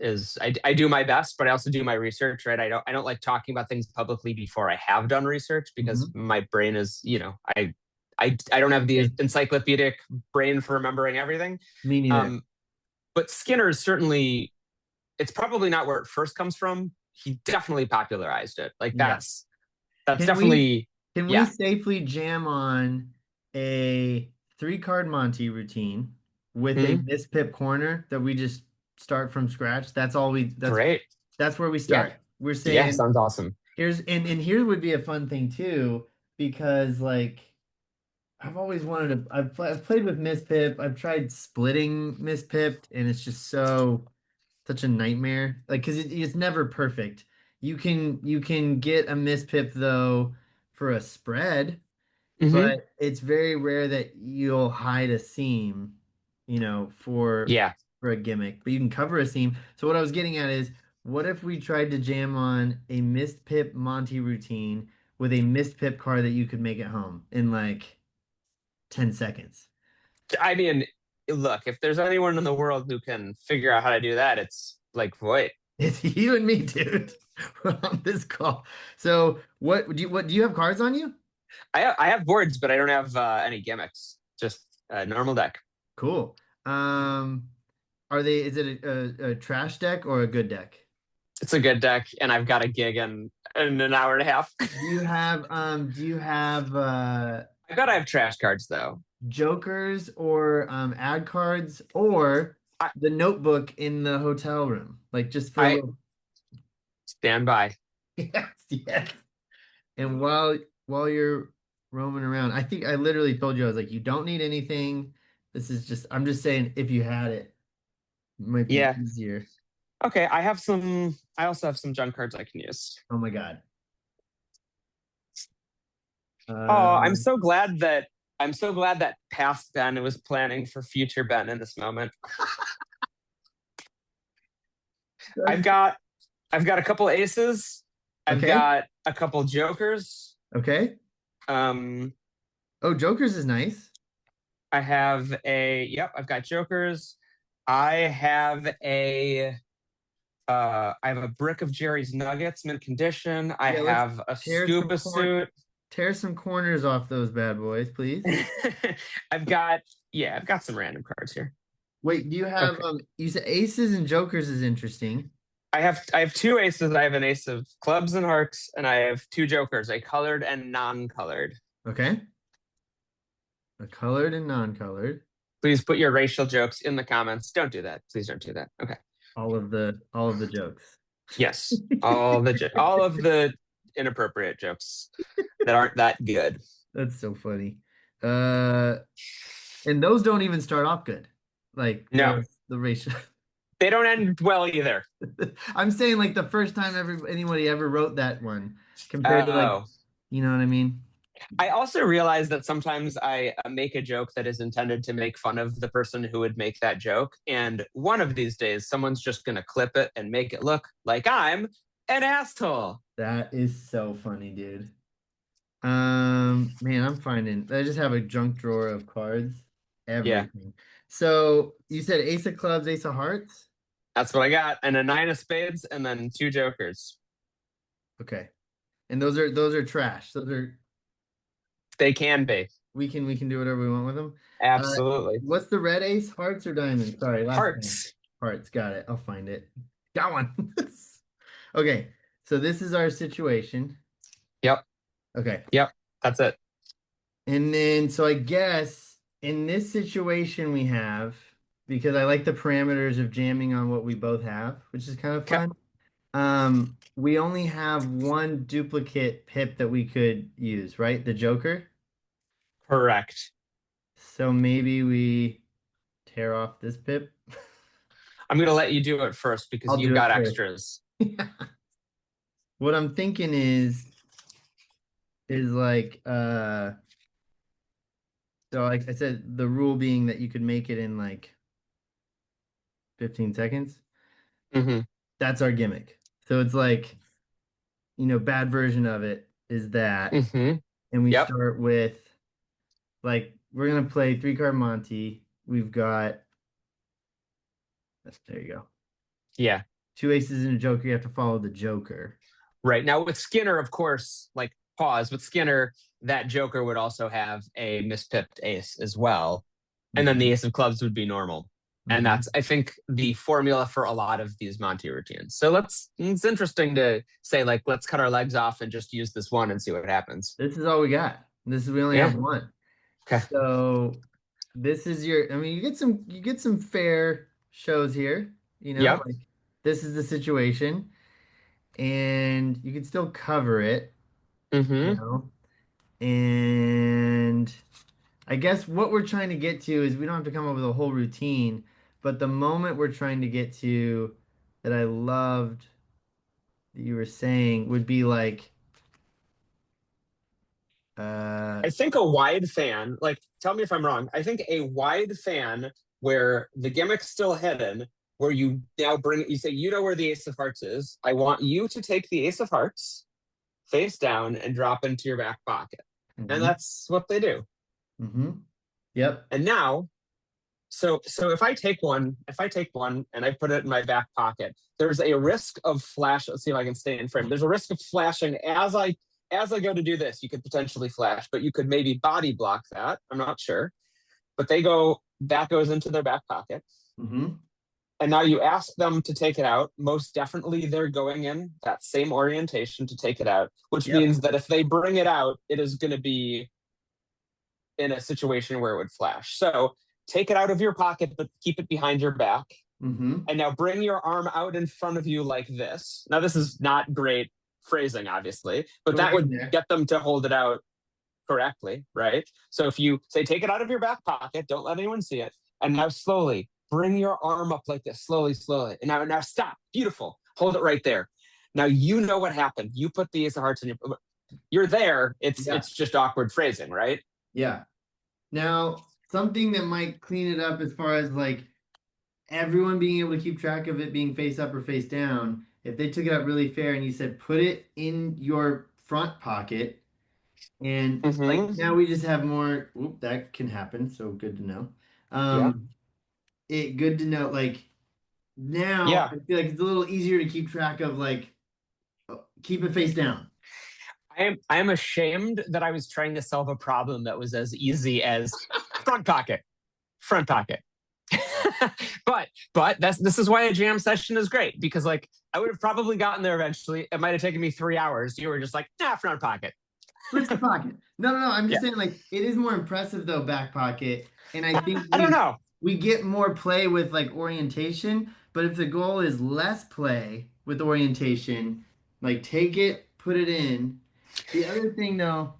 I do my best, but I also do my research, right? I don't like talking about things publicly before I have done research because Hmm. my brain is I don't have the Hey, encyclopedic brain for remembering everything. me neither. Um, but Skinner is certainly it's probably not where it first comes from. He definitely popularized it. Like Yeah. that's Can we definitely can we yeah, safely jam on a three card Monty routine with a mhm, mispip corner that we just start from scratch? That's all we great. that's where we Yeah, start. We're yeah, saying sounds awesome. here's and here would be a fun thing too, because like I've always wanted to I've played with mispip. I've tried splitting mispipped and it's just such a nightmare. Like, because it's never perfect. You can get a mispip though for a spread, Hmm. but it's very rare that you'll hide a seam, Yeah. for a gimmick. But you can cover a seam. So what I was getting at is, what if we tried to jam on a missed pip Monty routine with a missed pip card that you could make at home in like 10 seconds? I mean, look, if there's anyone in the world who can figure out how to do that, it's like Voigt. It's you and me, dude. We're on this call. So what do you have cards on you? I have boards, but I don't have any gimmicks. Just a normal deck. Cool. Um, is it a trash deck or a good deck? It's a good deck, and I've got a gig in an hour and a half. Do you have I bet I have trash cards though. jokers or ad cards or I the notebook in the hotel room? Like just for a I little. stand by. Yes, yes. And while you're roaming around, I think I literally told you I was like, you don't need anything. This is just I'm just saying if you had it, it might be Yeah. easier. Okay. I have some. I also have some junk cards I can use. Oh my God. Oh, Um, I'm so glad that past Ben was planning for future Ben in this moment. I've that's- got I've got a couple aces. I've okay. got a couple jokers. Okay. Um, Oh, Joker's is nice. I have a yep. I've got jokers. I have a I have a brick of Jerry's Nuggets, mint condition. I Yeah, let's have a tear some scuba corn suit. tear some corners off those bad boys, please. I've got yeah. I've got some random cards here. Wait, do you have Okay. you said aces and jokers is interesting. I have two aces. I have an ace of clubs and hearts, and I have two jokers, a colored and non-colored. Okay. A colored and non-colored. Please put your racial jokes in the comments. Don't do that. Please don't do that. Okay. All of the jokes. Yes. All of the inappropriate jokes that aren't that good. That's so funny. Uh, and those don't even start off good. Like No, the racial. they don't end well either. I'm saying like the first time anybody ever wrote that one compared to like, Oh. you know what I mean? I also realize that sometimes I make a joke that is intended to make fun of the person who would make that joke. And one of these days, someone's just going to clip it and make it look like I'm an asshole. That is so funny, dude. Man, I just have a junk drawer of cards, Yeah, everything. So you said ace of clubs, ace of hearts? that's what I got. And a nine of spades and then two jokers. Okay. And those are trash. Those are They can be. we can do whatever we want with them. Uh, Absolutely. what's the red ace? Hearts or diamonds? Sorry, last time. Hearts. Hearts, got it. I'll find it. Got one. Okay, so this is our situation. Yep. Okay. Yep. That's it. And then so I guess in this situation we have, because I like the parameters of jamming on what we both have, which is kind of Okay. fun. We only have one duplicate pip that we could use, right? The Joker. Correct. So maybe we tear off this pip. I'm going to let you do it first because I'll you've do it got first. extras. What I'm thinking is like so like I said, the rule being that you could make it in like 15 seconds. Hmm. That's our gimmick. So it's like, bad version of it is that. Hmm. And we Yep. start with like we're gonna play three card Monte. We've got there you go. Yeah. Two aces and a joker. You have to follow the joker. Right. Now with Skinner, of course, like pause, with Skinner, that Joker would also have a mispipped ace as well. And then the Hmm. ace of clubs would be normal. And Hmm. that's, I think, the formula for a lot of these Monty routines. So it's interesting to say, like, let's cut our legs off and just use this one and see what happens. This is all we got. We only have Yeah. one. Okay. So this is I mean, you get some fair shows here, Yep. like this is the situation, and you can still cover it, you Mm-hmm. know. And I guess what we're trying to get to is we don't have to come up with a whole routine, but the moment we're trying to get to that I loved that you were saying would be like uh I think a wide fan, like, tell me if I'm wrong. I think a wide fan where the gimmick's still hidden, where you now you say, you know where the ace of hearts is. I want you to take the ace of hearts face down and drop into your back pocket. And mhm, that's what they do. mhm. Yep. And now, so if I take one and I put it in my back pocket, there's a risk of flash. Let's see if I can stay in frame. There's a risk of flashing as I go to do this. You could potentially flash, but you could maybe body block that. I'm not sure. But that goes into their back pocket. Mhm. And now you ask them to take it out. Most definitely they're going in that same orientation to take it out, which Yep. means that if they bring it out, it is going to be in a situation where it would flash. So take it out of your pocket, but keep it behind your back. Mhm. And now bring your arm out in front of you like this. Now, this is not great phrasing, obviously, but But we're that getting would there. get them to hold it out correctly, right? So if you say, take it out of your back pocket, don't let anyone see it. And now slowly bring your arm up like this, slowly, slowly. And now stop. Beautiful. Hold it right there. Now you know what happened. You put the ace of hearts in your. you're there. It's Yeah. it's just awkward phrasing, right? Yeah. Now, something that might clean it up as far as like everyone being able to keep track of it being face up or face down, if they took it out really fair and you said put it in your front pocket and like Mm-hmm. now we just have more, oop, that can happen, so good to know. Yeah. It good to know like now Yeah. I feel like it's a little easier to keep track of like keep it face down. I am ashamed that I was trying to solve a problem that was as easy as front pocket, front pocket. but this is why a jam session is great because like I would have probably gotten there eventually. It might have taken me 3 hours. You were just like, nah, front pocket. Switch the pocket. No, no, no. I'm just Yeah. saying, like, it is more impressive though, back pocket. And I think I don't we know. we get more play with like orientation, but if the goal is less play with orientation, like take it, put it in. The other thing though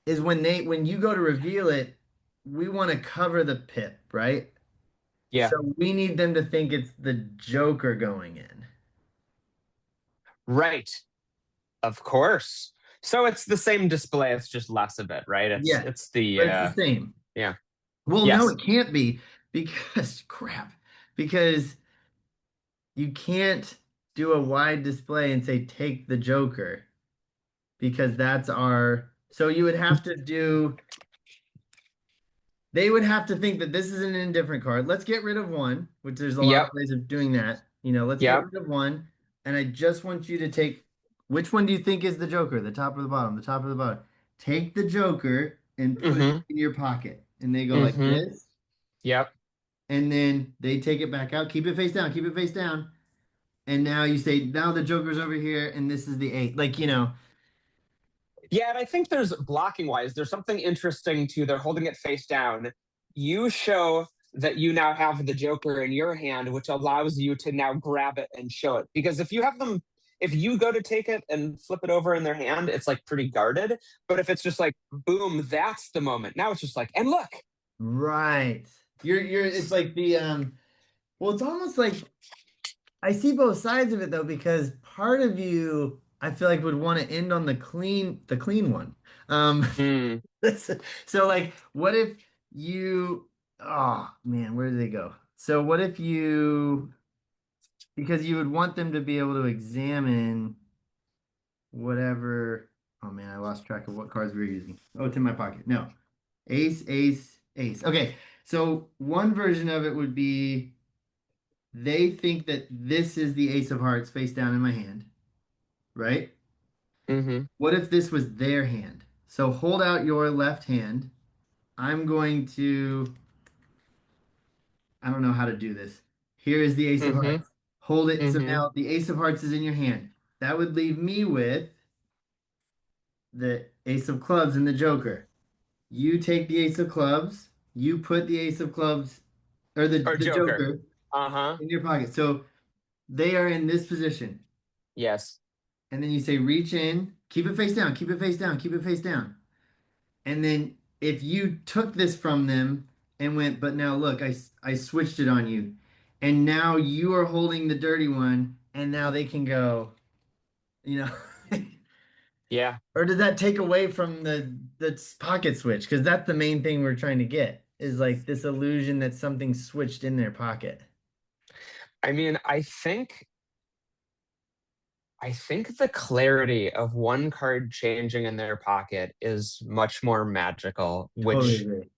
is when you go to reveal it, we want to cover the pip, right? Yeah. So we need them to think it's the Joker going in. Right. Of course. So it's the same display. It's just less of it, right? It's Yes, it's the but it's the same. yeah. Well, no, Yes. it can't be because crap. Because you can't do a wide display and say take the Joker because that's our so you would have to do they would have to think that this is an indifferent card. Let's get rid of one, which there's a lot of Yep. ways of doing that. Let's get Yep. rid of one. And I just want you to take which one do you think is the Joker? The top or the bottom? The top or the bottom? Take the Joker and put it Mm-hmm. in your pocket. And they go like Mm-hmm. this. Yep. And then they take it back out. Keep it face down. Keep it face down. And now you say, now the Joker's over here, and this is the eight. Yeah, and I think there's blocking wise, there's something interesting to they're holding it face down. You show that you now have the Joker in your hand, which allows you to now grab it and show it. Because if you go to take it and flip it over in their hand, it's like pretty guarded. But if it's just like, boom, that's the moment. Now it's just like, and look. right. It's like well, it's almost like I see both sides of it though, because part of you, I feel like would want to end on the clean one. Um, Mm, so like, what if you, oh man, where did they go? So what if because you would want them to be able to examine whatever. Oh man, I lost track of what cards we were using. Oh, it's in my pocket. No. Ace, ace, ace. Okay. So one version of it would be they think that this is the ace of hearts face down in my hand, right? mm-hmm. What if this was their hand? So hold out your left hand. I'm going to, I don't know how to do this. Here is the ace of Mm-hmm. hearts. Hold it. So Mm-hmm. now the ace of hearts is in your hand. That would leave me with the ace of clubs and the joker. You take the ace of clubs, you put the ace of clubs or Or the Joker. joker Uh-huh. in your pocket. So they are in this position. Yes. And then you say reach in, keep it face down, keep it face down, keep it face down. And then if you took this from them and went, but now look, I switched it on you. And now you are holding the dirty one and now they can go, you know. Yeah. Or does that take away from the pocket switch? Because that's the main thing we're trying to get is like this illusion that something switched in their pocket. I mean, I think the clarity of one card changing in their pocket is much more magical, Totally which, agree.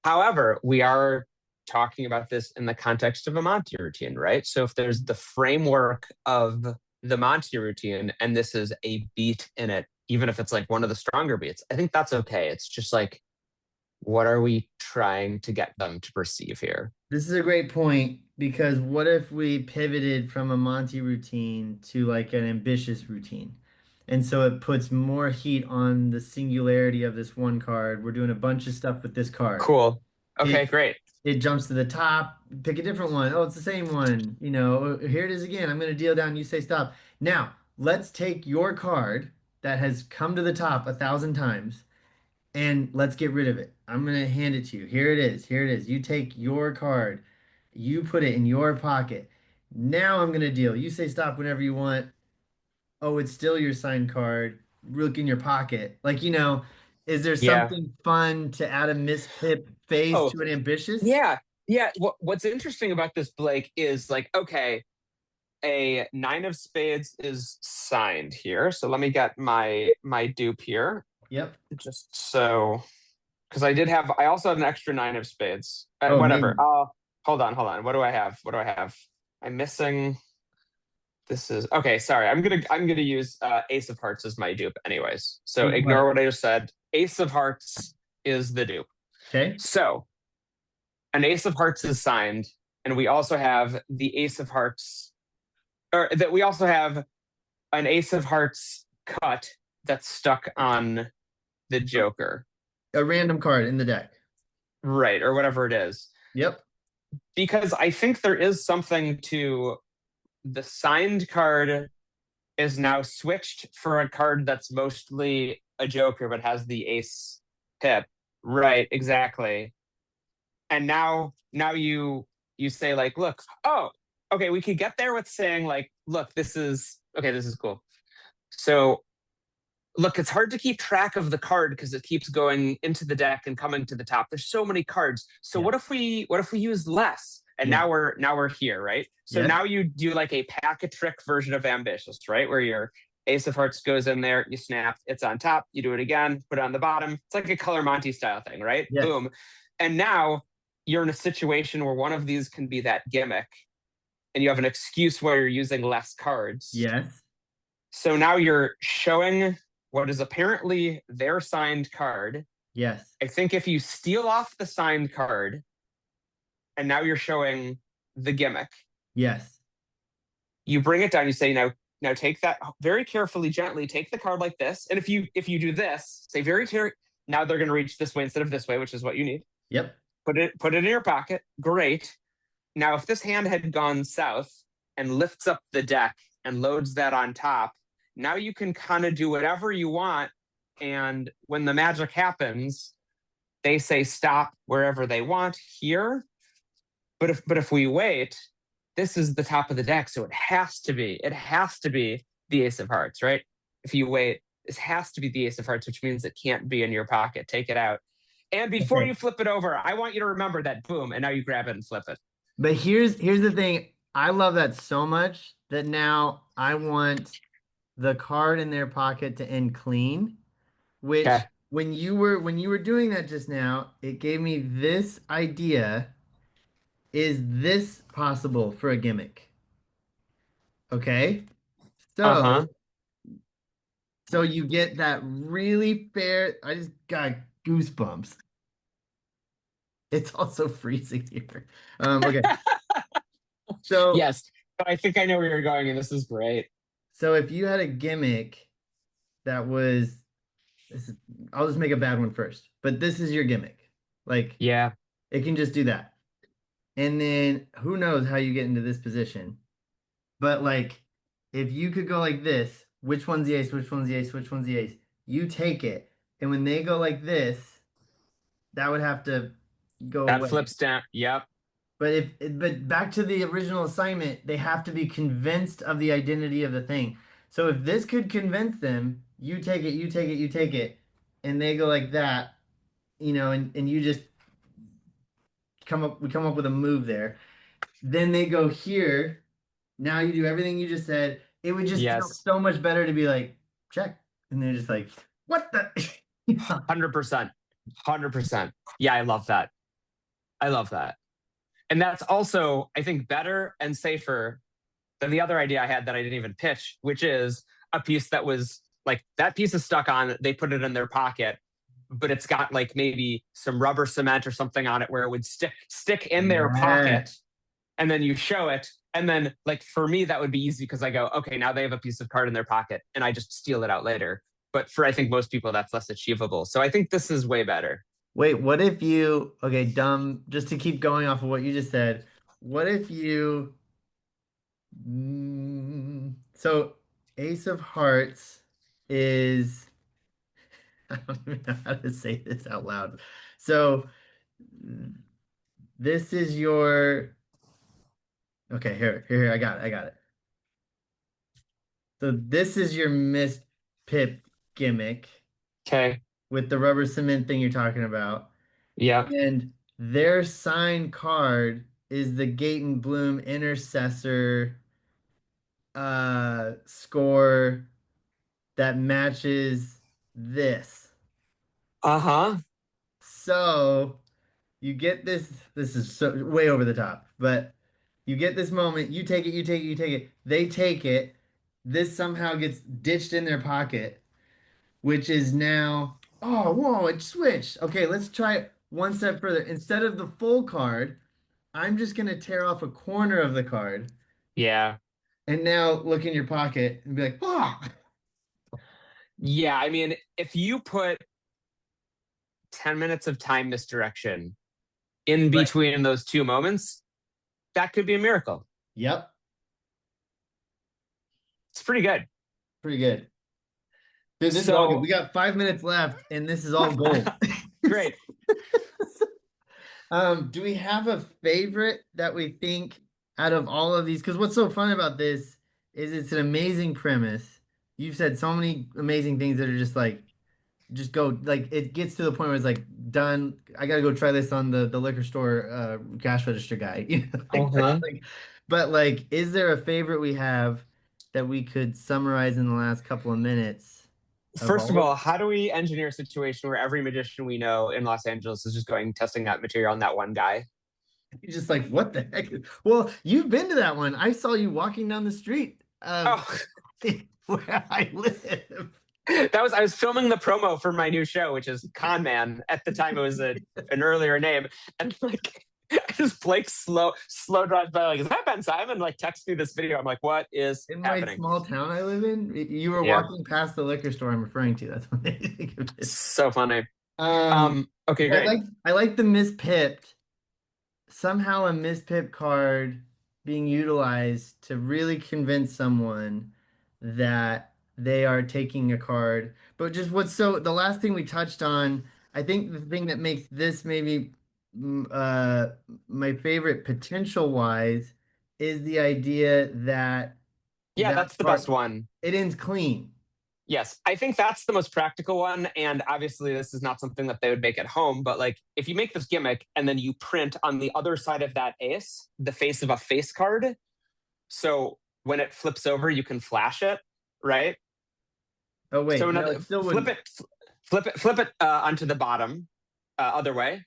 however, we are talking about this in the context of a Monty routine, right? So if there's the framework of the Monty routine and this is a beat in it, even if it's like one of the stronger beats, I think that's okay. It's just like, what are we trying to get them to perceive here? This is a great point because what if we pivoted from a Monty routine to like an ambitious routine? And so it puts more heat on the singularity of this one card. We're doing a bunch of stuff with this card. Cool. It Okay, great. it jumps to the top, pick a different one. Oh, it's the same one. Here it is again. I'm going to deal down. You say stop. Now, let's take your card that has come to the top 1,000 times and let's get rid of it. I'm going to hand it to you. Here it is. Here it is. You take your card, you put it in your pocket. Now I'm going to deal. You say stop whenever you want. Oh, it's still your signed card. look in your pocket. Like, is there Yeah. something fun to add a Miss Pip phase Oh, to an ambitious? yeah. Yeah. What's interesting about this, Blake, is like, okay, a nine of spades is signed here. So let me get my dupe here. Yep. Just so because I also have an extra nine of spades. Oh, Whatever. amazing. Hold on. What do I have? What do I have? I'm missing. This is okay. Sorry, I'm gonna use Ace of Hearts as my dupe, anyways. So Ace of ignore Hearts. what I just said. Ace of Hearts is the dupe. Okay. So an Ace of Hearts is signed, and we also have the Ace of Hearts, or that we also have an Ace of Hearts cut that's stuck on the Joker, A random card in the deck. right, or whatever it is. Yep. Because I think there is something to the signed card is now switched for a card that's mostly a Joker but has the ace pip. Right, exactly. And now you say like, look, oh, okay, we could get there with saying like, look, this is okay, this is cool. So look, it's hard to keep track of the card because it keeps going into the deck and coming to the top. There's so many cards. So Yeah. what if we use less? And Yeah. now we're here, right? So Yes. now you do like a pack a trick version of ambitious, right? Where your ace of hearts goes in there, you snap, it's on top, you do it again, put it on the bottom. It's like a color Monte style thing, right? Yes. Boom. And now you're in a situation where one of these can be that gimmick and you have an excuse where you're using less cards. Yes. So now you're showing what is apparently their signed card. Yes. I think if you steal off the signed card and now you're showing the gimmick, Yes. you bring it down, you say, now take that very carefully, gently, take the card like this. And if you do this, say very now they're gonna reach this way instead of this way, which is what you need. Yep. Put it in your pocket. Great. Now if this hand had gone south and lifts up the deck and loads that on top, now you can kind of do whatever you want. And when the magic happens, they say stop wherever they want here. But if we wait, this is the top of the deck, so it has to be the ace of hearts, right? If you wait, this has to be the ace of hearts, which means it can't be in your pocket. Take it out. And before Okay. you flip it over, I want you to remember that boom, and now you grab it and flip it. But here's the thing. I love that so much that now I want the card in their pocket to end clean, which Okay. when you were doing that just now, it gave me this idea. Is this possible for a gimmick? Okay. Uh-huh. So so you get that really fair. I just got goosebumps. It's also freezing here. Okay. So Yes. But I think I know where you're going, and this is great. so if you had a gimmick that was this is, I'll just make a bad one first. But this is your gimmick. Like Yeah. it can just do that. And then who knows how you get into this position. But like if you could go like this, which one's the ace, which one's the ace, which one's the ace, you take it. And when they go like this, that would have to go That away. flips down. Yep. But back to the original assignment, they have to be convinced of the identity of the thing. So if this could convince them, you take it, you take it, you take it, and they go like that, and you just we come up with a move there. Then they go here. Now you do everything you just said. It would just feel Yes. so much better to be like, check. And they're just like, what the? 100%. 100%. Yeah, I love that. I love that. And that's also, I think, better and safer than the other idea I had that I didn't even pitch, which is a piece that was like that piece is stuck on, they put it in their pocket, but it's got like maybe some rubber cement or something on it where it would stick in their pocket, Yes. and then you show it. And then like for me, that would be easy because I go, okay, now they have a piece of card in their pocket and I just steal it out later. But for I think most people, that's less achievable. So I think this is way better. Wait, what if you, okay, dumb, just to keep going off of what you just said, what if you, so Ace of Hearts is, I don't even know how to say this out loud. So this is your, okay, here, I got it. So this is your Miss Pip. gimmick Okay. with the rubber cement thing you're talking about. Yeah. And their signed card is the Gate and Bloom intercessor score that matches this. Uh-huh. So you get this is so way over the top, but you get this moment, you take it, you take it, you take it, they take it, this somehow gets ditched in their pocket, which is now, oh, whoa, it switched. Okay, let's try it one step further. Instead of the full card, I'm just gonna tear off a corner of the card Yeah. and now look in your pocket and be like, oh, Yeah. I mean, if you put 10 minutes of time misdirection in right. between those two moments, that could be a miracle. Yep, It's pretty good. pretty good. Dude, this is all good. We So, got 5 minutes left, and this is all gold. great. Do we have a favorite that we think out of all of these? Because what's so fun about this is it's an amazing premise. You've said so many amazing things that are just like, just go, like, it gets to the point where it's like, done. I gotta go try this on the liquor store cash register guy. You know, like that's Uh-huh. like, but like, is there a favorite we have that we could summarize in the last couple of minutes of First of all of all, how do we engineer a situation where every magician we know in Los Angeles is just going testing that material on that one guy? You're just like, what the heck? Well, you've been to that one. I saw you walking down the street Oh, where I live. I was filming the promo for my new show, which is Con Man. At the time, it was an earlier name, and like, just Blake slow drives by, like, is that Ben Seidman? Like, text me this video. I'm like, what is In my happening? small town I live in, you were Yeah, walking past the liquor store I'm referring to. That's what they think of it. so funny. Um, Okay, I great. like the Miss Pipped. Somehow a Miss Pip card being utilized to really convince someone that they are taking a card. But just what's so the last thing we touched on, I think the thing that makes this maybe my favorite potential wise is the idea that Yeah, that that's the best card one. it ends clean. Yes, I think that's the most practical one. And obviously, this is not something that they would make at home. But like, if you make this gimmick and then you print on the other side of that ace the face of a face card, so when it flips over, you can flash it, right? Oh So wait, no, another it still wouldn't. flip it onto the bottom, other way,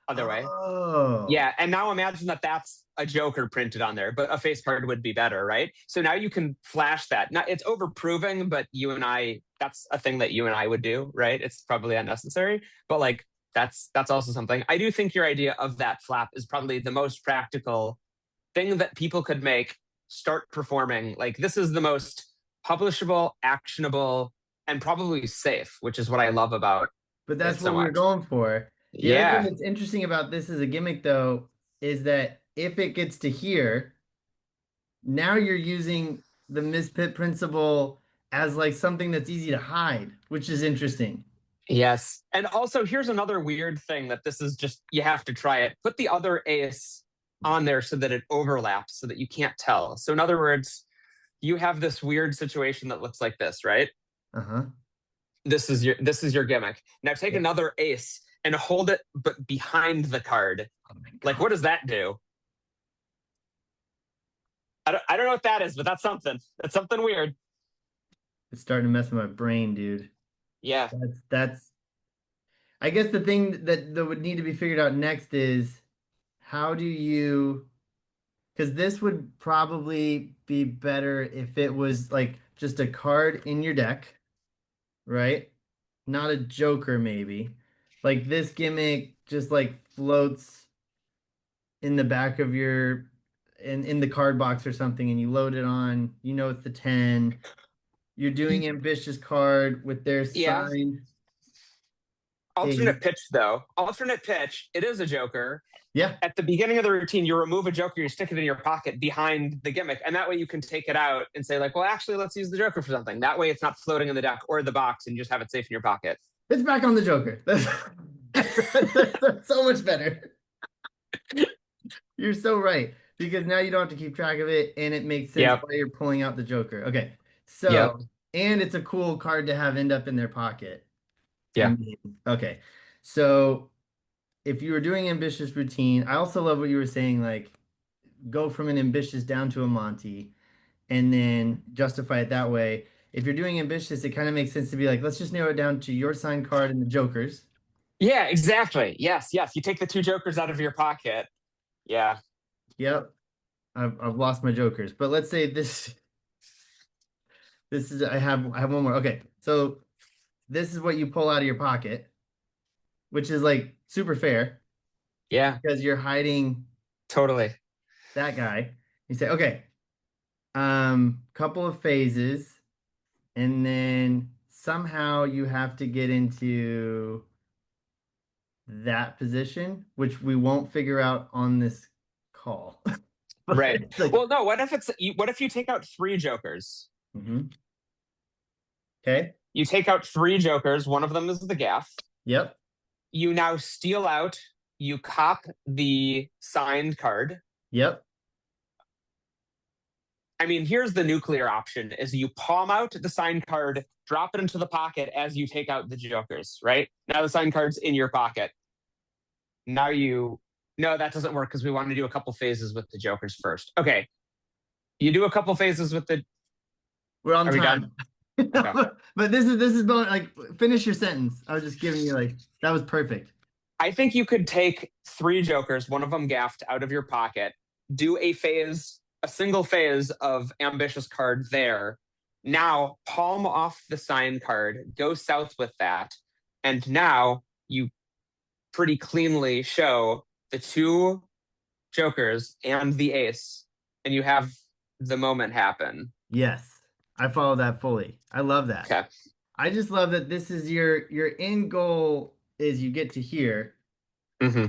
other way. Oh, Yeah, and now imagine that that's a Joker printed on there, but a face card would be better, right? So now you can flash that. Now it's overproving, but you and I, that's a thing that you and I would do, right? It's probably unnecessary, but like that's also something. I do think your idea of that flap is probably the most practical thing that people could make, start performing. Like this is the most publishable, actionable, and probably safe, which is what I love about but it that's so what we were much. going for. The other thing Yeah. that's interesting about this as a gimmick, though, is that if it gets to here, now you're using the mispit principle as like something that's easy to hide, which is interesting. Yes. And also, here's another weird thing that this is just, you have to try it. Put the other ace on there so that it overlaps so that you can't tell. So, in other words, you have this weird situation that looks like this, right? Uh-huh. This is your gimmick. Now take Yeah. another ace and hold it but behind the card. Oh my Like, God. what does that do? I don't know what that is, but that's something. That's something weird. It's starting to mess with my brain, dude. Yeah. That's I guess the thing that would need to be figured out next is how do you because this would probably be better if it was like just a card in your deck, right? Not a joker, maybe. Like this gimmick just like floats in the back of your in the card box or something, and you load it on, you know it's the 10. You're doing ambitious card with their Yeah. signed Alternate eight. pitch, though. Alternate pitch. It is a Joker. Yeah, At the beginning of the routine, you remove a Joker, you stick it in your pocket behind the gimmick, and that way you can take it out and say, like, well, actually, let's use the Joker for something. That way, it's not floating in the deck or the box, and you just have it safe in your pocket. it's back on the Joker. That's so much better. You're so right. Because now you don't have to keep track of it and it makes sense Yep. why you're pulling out the Joker. Okay. Yep. So and it's a cool card to have end up in their pocket. I Yeah. mean, okay. So if you were doing ambitious routine, I also love what you were saying, like go from an ambitious down to a Monty and then justify it that way. If you're doing ambitious, it kind of makes sense to be like, let's just narrow it down to your signed card and the Joker's. Yeah, exactly. Yes, yes. You take the two jokers out of your pocket. Yeah. Yep. I've lost my Joker's. But let's say this is I have one more. Okay. So this is what you pull out of your pocket, which is like super fair Yeah, because you're hiding totally. that guy. You say, okay, couple of phases, and then somehow you have to get into that position, which we won't figure out on this call. But Right. it's like, Well, no, what if you take out three jokers? mhm. Okay. You take out three jokers, one of them is the gaff. Yep. You now steal out, you cop the signed card. Yep. I mean, here's the nuclear option is you palm out the signed card, drop it into the pocket as you take out the jokers, right? Now the signed card's in your pocket. Now you no, that doesn't work because we want to do a couple phases with the jokers first. Okay. You do a couple phases with the We're on are we done? time. Okay. But this is like finish your sentence. I was just giving you like that was perfect. I think you could take three jokers, one of them gaffed, out of your pocket, do a single phase of ambitious card there. Now palm off the sign card, go south with that, and now you pretty cleanly show the two jokers and the ace, and you have the moment happen. Yes. I follow that fully. I love that. Okay. I just love that this is your end goal is you get to here, Mm-hmm.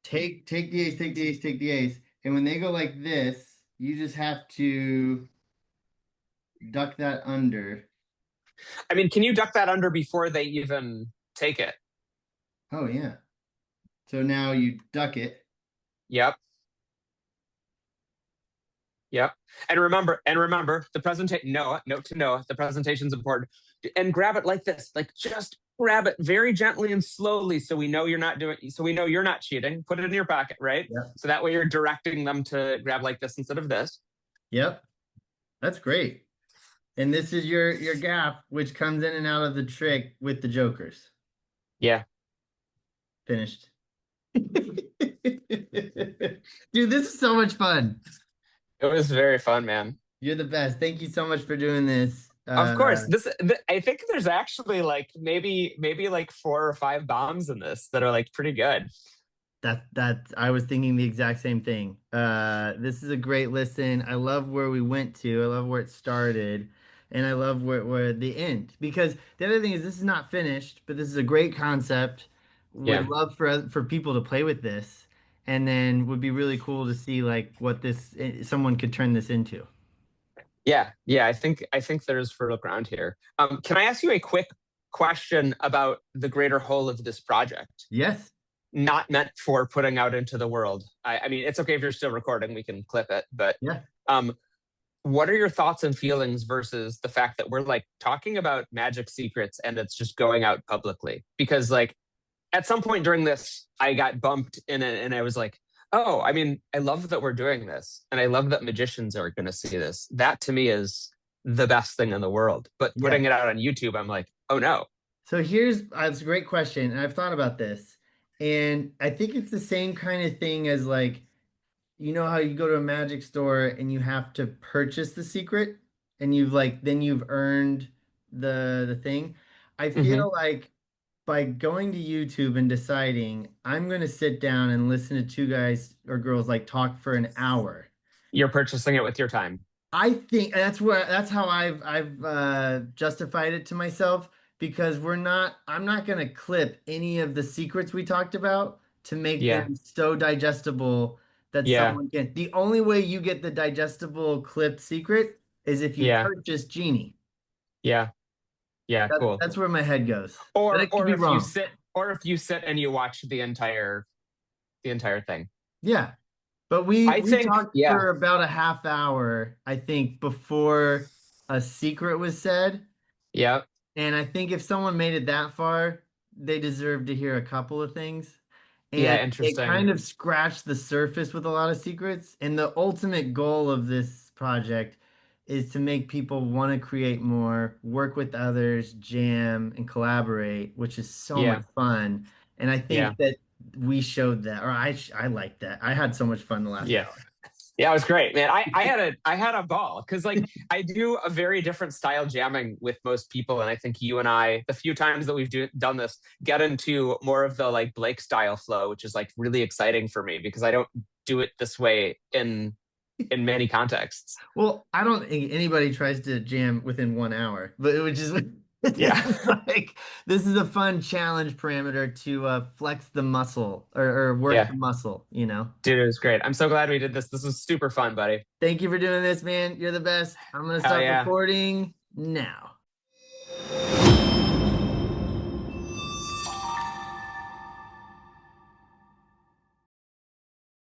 take the ace, take the ace, take the ace, and when they go like this, you just have to duck that under. I mean, can you duck that under before they even take it? Oh yeah. So now you duck it. Yep. Yep. And remember, the presentation. Noah, note to Noah, the presentation's important. And grab it like this, like just grab it very gently and slowly, so we know you're not doing. So we know you're not cheating. Put it in your pocket, right? Yep. So that way you're directing them to grab like this instead of this. Yep. That's great. And this is your gap, which comes in and out of the trick with the jokers. Yeah, Finished. Dude, this is so much fun. it was very fun, man. You're the best. Thank you so much for doing this. Of course, I think there's actually like maybe like four or five bombs in this that are like pretty good. That I was thinking the exact same thing. This is a great listen. I love where we went to. I love where it started, and I love where the end. Because the other thing is this is not finished, but this is a great concept. Would Yeah. love for people to play with this, and then would be really cool to see like what this someone could turn this into. Yeah, yeah, I think there's fertile ground here. Can I ask you a quick question about the greater whole of this project? Yes. Not meant for putting out into the world. I mean, it's okay if you're still recording, we can clip it, but Yeah. um, what are your thoughts and feelings versus the fact that we're like talking about magic secrets and it's just going out publicly? Because like at some point during this, I got bumped in it and I was like, oh, I mean, I love that we're doing this. And I love that magicians are going to see this. That to me is the best thing in the world. But Yeah. putting it out on YouTube, I'm like, oh no. So here's it's a great question, and I've thought about this, and I think it's the same kind of thing as like you know how you go to a magic store and you have to purchase the secret, and you've like then you've earned the thing. I Mm-hmm. feel like by going to YouTube and deciding I'm going to sit down and listen to two guys or girls like talk for an hour. You're purchasing it with your time. I think that's how I've justified it to myself because I'm not gonna clip any of the secrets we talked about to make Yeah. them so digestible that Yeah. someone can. The only way you get the digestible clipped secret is if you Yeah. purchase Genie. Yeah. Yeah. Cool. That's where my head goes. But Or it could or be if you wrong. sit or if you sit and you watch the entire thing. Yeah. But we I we think, talked yeah. for about a half hour, I think, before a secret was said. Yep. And I think if someone made it that far, they deserve to hear a couple of things. And Yeah, it interesting. kind of scratched the surface with a lot of secrets. And the ultimate goal of this project is to make people want to create more, work with others, jam, and collaborate, which is so much Yeah. fun. And I Yeah. think that we showed that, or I liked that. I had so much fun the last Yeah. hour. Yeah, it was great, man. I had a ball because like I do a very different style jamming with most people, and I think you and I, the few times that done this, get into more of the like Blake style flow, which is like really exciting for me because I don't do it this way in many contexts. Well, I don't think anybody tries to jam within 1 hour, but it was just Yeah. like this is a fun challenge parameter to flex the muscle or work Yeah. the muscle, you know. Dude, it was great. I'm so glad we did this. This was super fun, buddy. Thank you for doing this, man. You're the best. I'm gonna Hell start yeah. recording now.